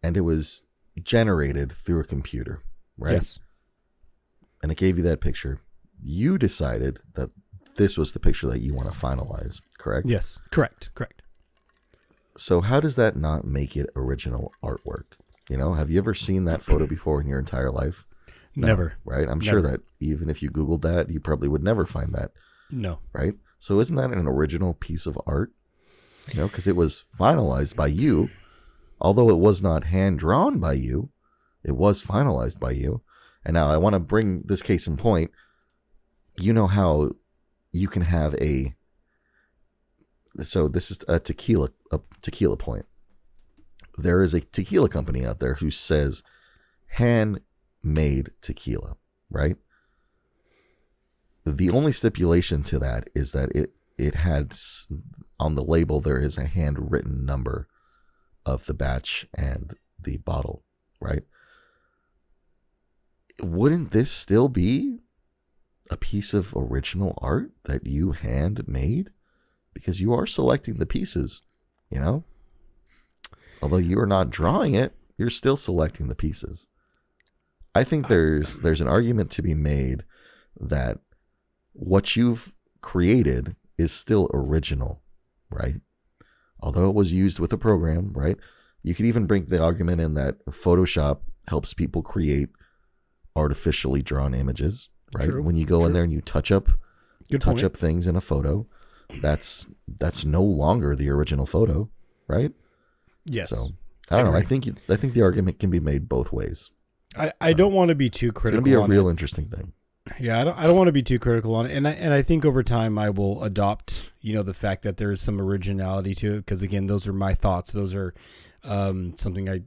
And it was generated through a computer, right? Yes. And it gave you that picture. You decided that this was the picture that you want to finalize, correct? Yes, correct. So how does that not make it original artwork? You know, have you ever seen that photo before in your entire life? No, never. Right? I'm sure that even if you Googled that, you probably would never find that. No. Right? So isn't that an original piece of art? You know, because it was finalized by you, although it was not hand-drawn by you, it was finalized by you. And now I want to bring this case in point. You know how you can have so this is a tequila point. There is a tequila company out there who says handmade tequila, right? The only stipulation to that is that it had on the label, there is a handwritten number of the batch and the bottle, right? Wouldn't this still be a piece of original art that you handmade? Because you are selecting the pieces, you know? Although you are not drawing it, you're still selecting the pieces. I think there's an argument to be made that what you've created is still original, right? Although it was used with a program, right? You could even bring the argument in that Photoshop helps people create artificially drawn images, right? True, when you go in there and you touch up things in a photo, that's no longer the original photo, right? Yes. So I don't know. I think the argument can be made both ways. I don't want to be too critical. It's going to be a real interesting thing. Yeah, I don't want to be too critical on it, and I think over time I will adopt, the fact that there is some originality to it, because again, those are my thoughts. Those are something I,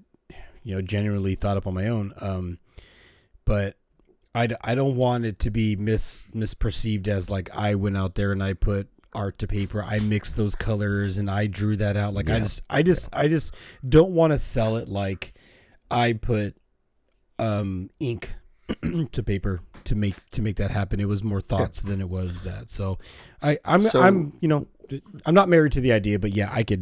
genuinely thought up on my own. But I don't want it to be misperceived as like I went out there and I put art to paper, I mixed those colors and I drew that out. Like I just don't want to sell it like I put ink to paper to make that happen. It was more thoughts than it was that. So I'm not married to the idea, but I get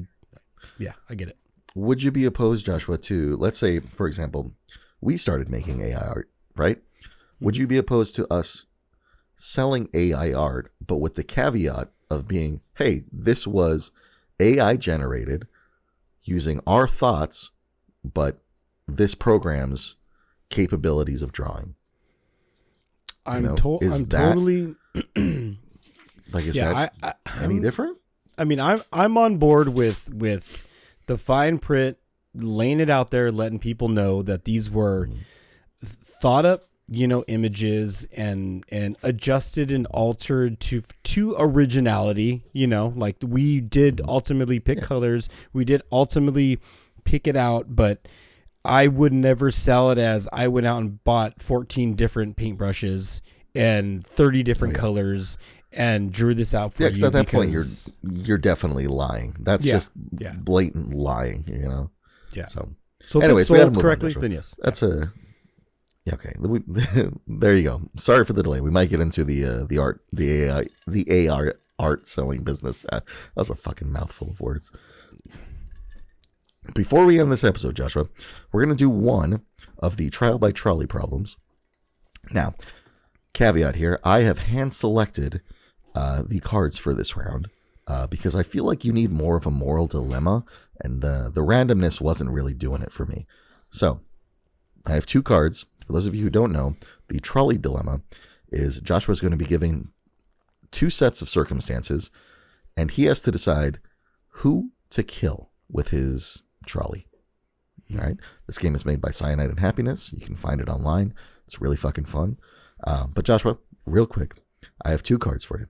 it. Would you be opposed, Joshua, to, let's say, for example, we started making AI art, right? Would you be opposed to us selling AI art, but with the caveat of being, hey, this was AI generated using our thoughts, but this program's capabilities of drawing? I'm totally like, is that any different? I mean, I'm on board with the fine print, laying it out there, letting people know that these were thought up, images and adjusted and altered to originality, like we did ultimately pick colors. We did ultimately pick it out, but I would never sell it as I went out and bought 14 different paintbrushes and 30 different colors and drew this out for you. Because at that point you're definitely lying. That's just blatant lying, Yeah. So anyways, if it's sold correctly, then yes. That's okay. There you go. Sorry for the delay. We might get into the AI art selling business. That was a fucking mouthful of words. Before we end this episode, Joshua, we're going to do one of the trial by trolley problems. Now, caveat here, I have hand selected the cards for this round because I feel like you need more of a moral dilemma, and the randomness wasn't really doing it for me. So, I have 2 cards. For those of you who don't know, the trolley dilemma is Joshua's going to be giving 2 sets of circumstances, and he has to decide who to kill with his trolley. All right. This game is made by Cyanide and Happiness. You can find it online. It's really fucking fun. But Joshua, real quick, I have 2 cards for you.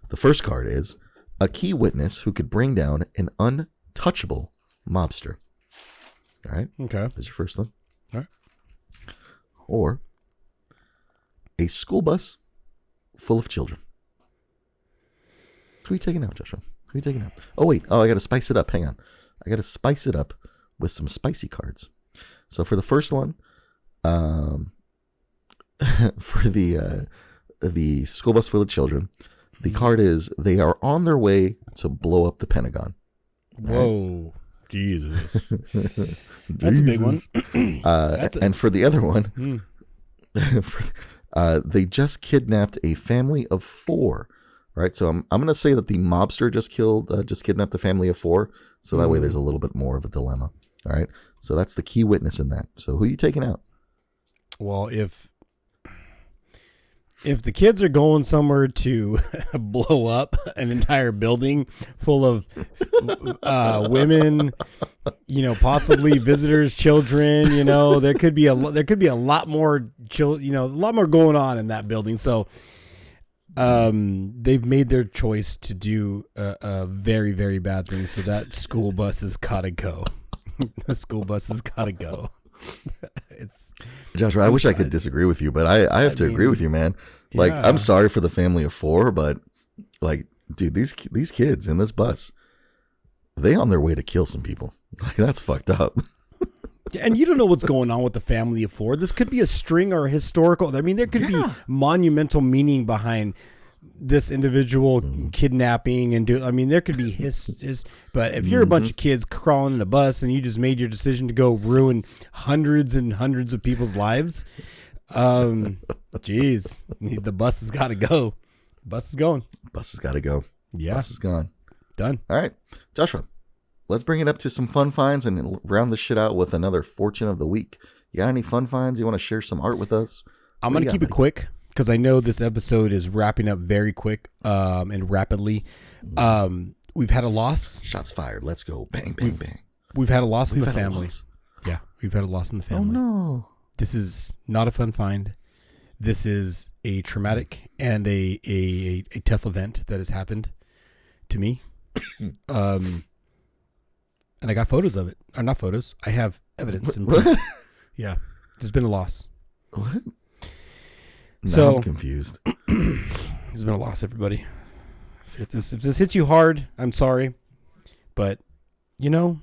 The first card is a key witness who could bring down an untouchable mobster. All right. Okay. That's your first one. All right. Or a school bus full of children. Who are you taking out, Joshua? Who are you taking out? Oh, wait. Oh, I got to spice it up. Hang on. I got to spice it up with some spicy cards. So for the first one, for the school bus full of children, the card is they are on their way to blow up the Pentagon. Whoa. Jesus. That's a big one. And for the other one, they just kidnapped a family of 4. Right, so I'm going to say that the mobster just kidnapped the family of 4, so that way there's a little bit more of a dilemma. All right, so that's the key witness in that. So who are you taking out? Well, if the kids are going somewhere to blow up an entire building full of women, possibly visitors, children, there could be a lot more a lot more going on in that building. So they've made their choice to do a very, very bad thing. So that school bus has gotta go. The school bus has gotta go. It's Joshua, I wish I could disagree with you, but I have to agree with you, man. Like, yeah. I'm sorry for the family of 4, but like, dude, these kids in this bus, they on their way to kill some people. Like, that's fucked up. And you don't know what's going on with the family of 4. This could be a string or a historical. I mean, there could be monumental meaning behind this individual kidnapping and there could be his. But if you're a bunch of kids crawling in a bus and you just made your decision to go ruin hundreds and hundreds of people's lives, geez, the bus has got to go. Bus is going. Bus has got to go. Yeah, bus is gone. Done. All right, Joshua. Let's bring it up to some fun finds and round this shit out with another fortune of the week. You got any fun finds? You want to share some art with us? I'm going to keep it quick because I know this episode is wrapping up very quick and rapidly. We've had a loss. Shots fired. Let's go. Bang, bang, bang. We've had a loss in the family. Yeah, we've had a loss in the family. Oh, no. This is not a fun find. This is a traumatic and a tough event that has happened to me. And I got photos of it. Or not photos. I have evidence. What? Yeah. There's been a loss. What? So I'm confused. There's been a loss, everybody. If this hits you hard, I'm sorry. But, when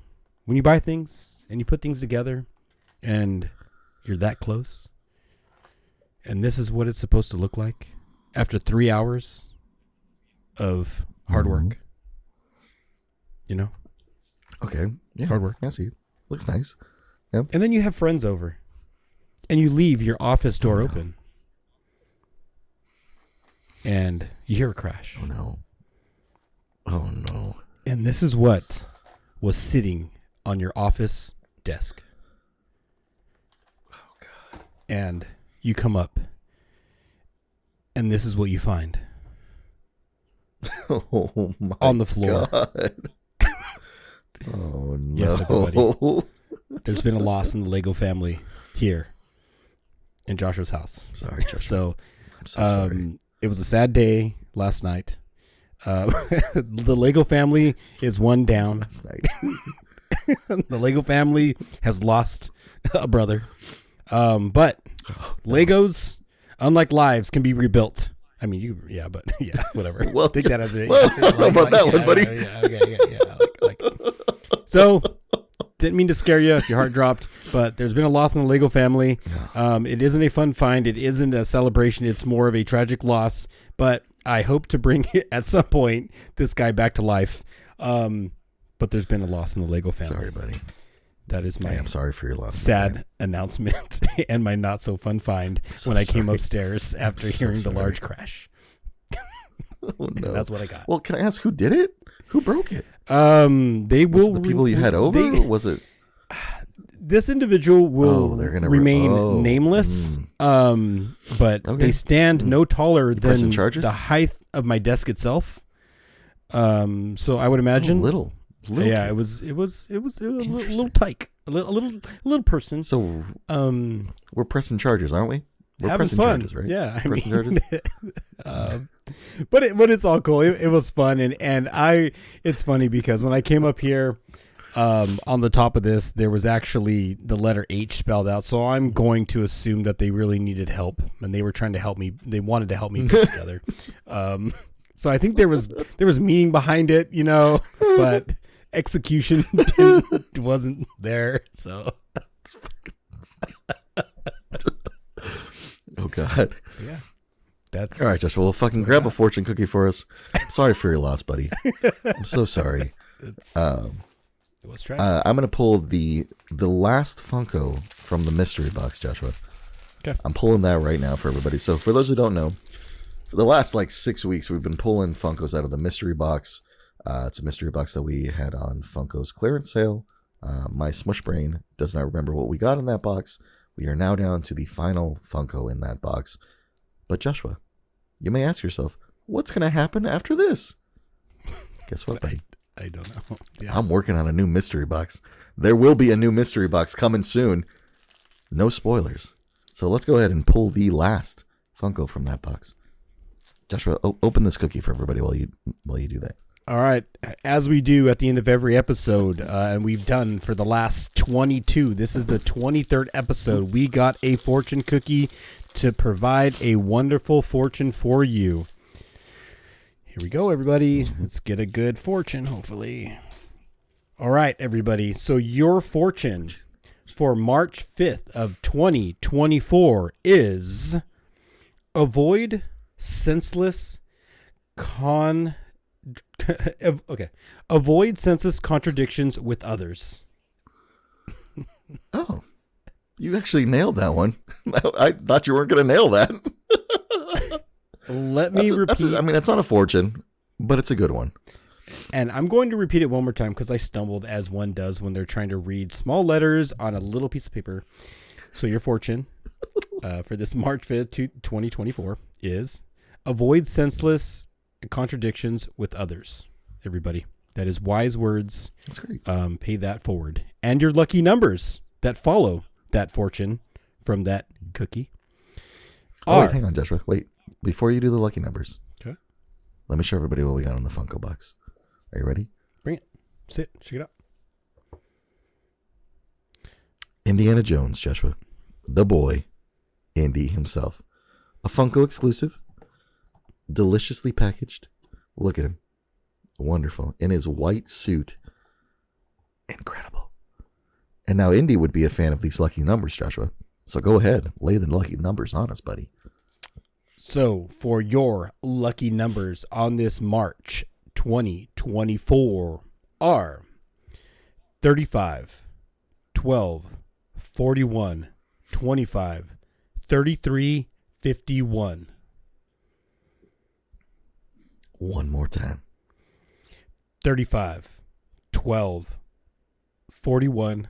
you buy things and you put things together and you're that close, and this is what it's supposed to look like after 3 hours of hard work. Okay. Yeah. Hard work. I see. Looks nice. Yep. And then you have friends over. And you leave your office door open. And you hear a crash. Oh, no. Oh, no. And this is what was sitting on your office desk. Oh, God. And you come up. And this is what you find. Oh, my on the floor. God. Oh, no. Yes, everybody. There's been a loss in the Lego family here in Joshua's house. Sorry, Joshua. So, I'm so sorry. It was a sad day last night. The Lego family is one down. Last night. The Lego family has lost a brother. But Legos, unlike lives, can be rebuilt. I mean, whatever. Well, take that as a. Well, I don't know about that one, buddy. So, didn't mean to scare you if your heart dropped, but there's been a loss in the Lego family. It isn't a fun find. It isn't a celebration. It's more of a tragic loss. But I hope to bring at some point this guy back to life. But there's been a loss in the Lego family. Sorry, buddy. That is my I'm sorry for your loss. Sad announcement and my not so fun find when I came upstairs after hearing the large crash. Oh, no. That's what I got. Well, can I ask who did it? Who broke it? They will. Was it the people you had over? Was it? This individual will remain nameless. But Okay. they stand no taller than pressing charges? the height of my desk itself. So I would imagine Little. Yeah, it was a little tyke, a little person. So we're pressing charges, aren't we? We're having pressing fun, charges, right? Yeah, pressing charges. But it's all cool. It was fun, and it's funny because when I came up here, on the top of this, there was actually the letter H spelled out. So I'm going to assume that they really needed help, and they were trying to help me. They wanted to help me put together. So I think there was meaning behind it, but execution wasn't there. So. Oh God. Yeah. That's all right, Joshua. Well, fucking grab a fortune cookie for us. Sorry for your loss, buddy. I'm so sorry. Let's try. I'm gonna pull the last Funko from the mystery box, Joshua. Okay. I'm pulling that right now for everybody. So for those who don't know, for the last 6 weeks, we've been pulling Funkos out of the mystery box. It's a mystery box that we had on Funko's clearance sale. My smush brain does not remember what we got in that box. We are now down to the final Funko in that box. But Joshua, you may ask yourself, what's going to happen after this? Guess what, buddy? I don't know. Yeah. I'm working on a new mystery box. There will be a new mystery box coming soon. No spoilers. So let's go ahead and pull the last Funko from that box. Joshua, open this cookie for everybody while you do that. All right. As we do at the end of every episode, and we've done for the last 22, this is the 23rd episode, we got a fortune cookie to provide a wonderful fortune for you. Here we go, everybody. Let's get a good fortune, hopefully. All right, everybody. So your fortune for March 5th of 2024 is avoid senseless avoid senseless contradictions with others. Oh, you actually nailed that one. I thought you weren't going to nail that. Let me repeat. It's not a fortune, but it's a good one. And I'm going to repeat it one more time because I stumbled, as one does when they're trying to read small letters on a little piece of paper. So your fortune for this March 5th, 2024 is avoid senseless contradictions with others. Everybody, that is wise words. That's great. Pay that forward. And your lucky numbers that follow that fortune from that cookie wait, hang on, Joshua. Wait. Before you do the lucky numbers, okay, let me show everybody what we got in the Funko box. Are you ready? Bring it. Sit. Check it out. Indiana Jones, Joshua. The boy. Indy himself. A Funko exclusive. Deliciously packaged. Look at him. Wonderful. In his white suit. Incredible. And now Indy would be a fan of these lucky numbers, Joshua. So go ahead. Lay the lucky numbers on us, buddy. So for your lucky numbers on this March 2024 are 35, 12, 41, 25, 33, 51. One more time. 35, 12, 41,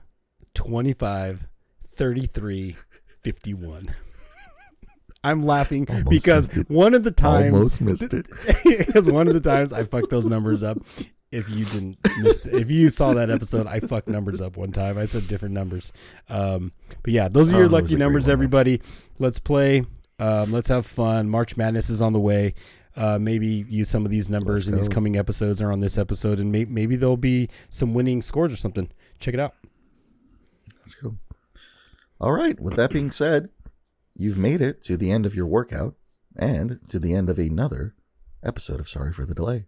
25, 33, 51. I'm laughing almost because one of the times almost missed it. Because one of the times I fucked those numbers up. If you didn't miss if you saw that episode, I fucked numbers up one time. I said different numbers. But yeah, those are your lucky numbers, everybody. Let's play. Let's have fun. March Madness is on the way. Maybe use some of these numbers in these coming episodes or on this episode, and maybe there'll be some winning scores or something. Check it out. Let's go. All right. With that being said, you've made it to the end of your workout and to the end of another episode of Sorry for the Delay.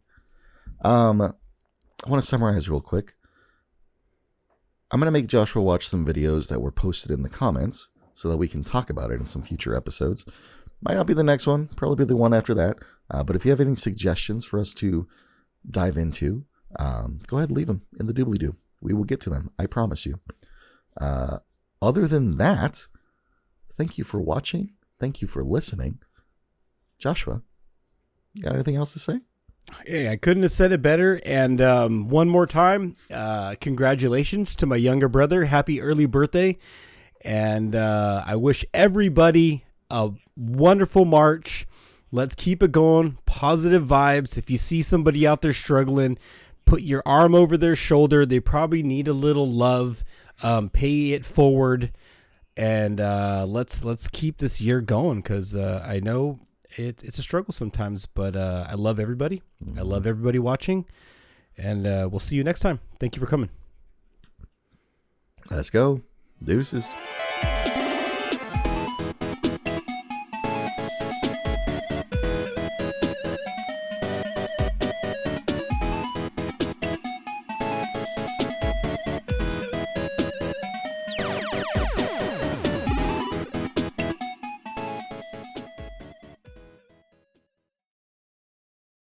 I want to summarize real quick. I'm going to make Joshua watch some videos that were posted in the comments so that we can talk about it in some future episodes. Might not be the next one, probably be the one after that. But if you have any suggestions for us to dive into, go ahead and leave them in the doobly-doo. We will get to them. I promise you. Other than that, thank you for watching. Thank you for listening. Joshua, you got anything else to say? Hey, I couldn't have said it better. And one more time, congratulations to my younger brother. Happy early birthday. And I wish everybody a wonderful March. Let's keep it going. Positive vibes. If you see somebody out there struggling, put your arm over their shoulder. They probably need a little love. Pay it forward, and let's keep this year going, because I know it's a struggle sometimes, but I love everybody. I love everybody watching, and we'll see you next time. Thank you for coming. Let's go. Deuces.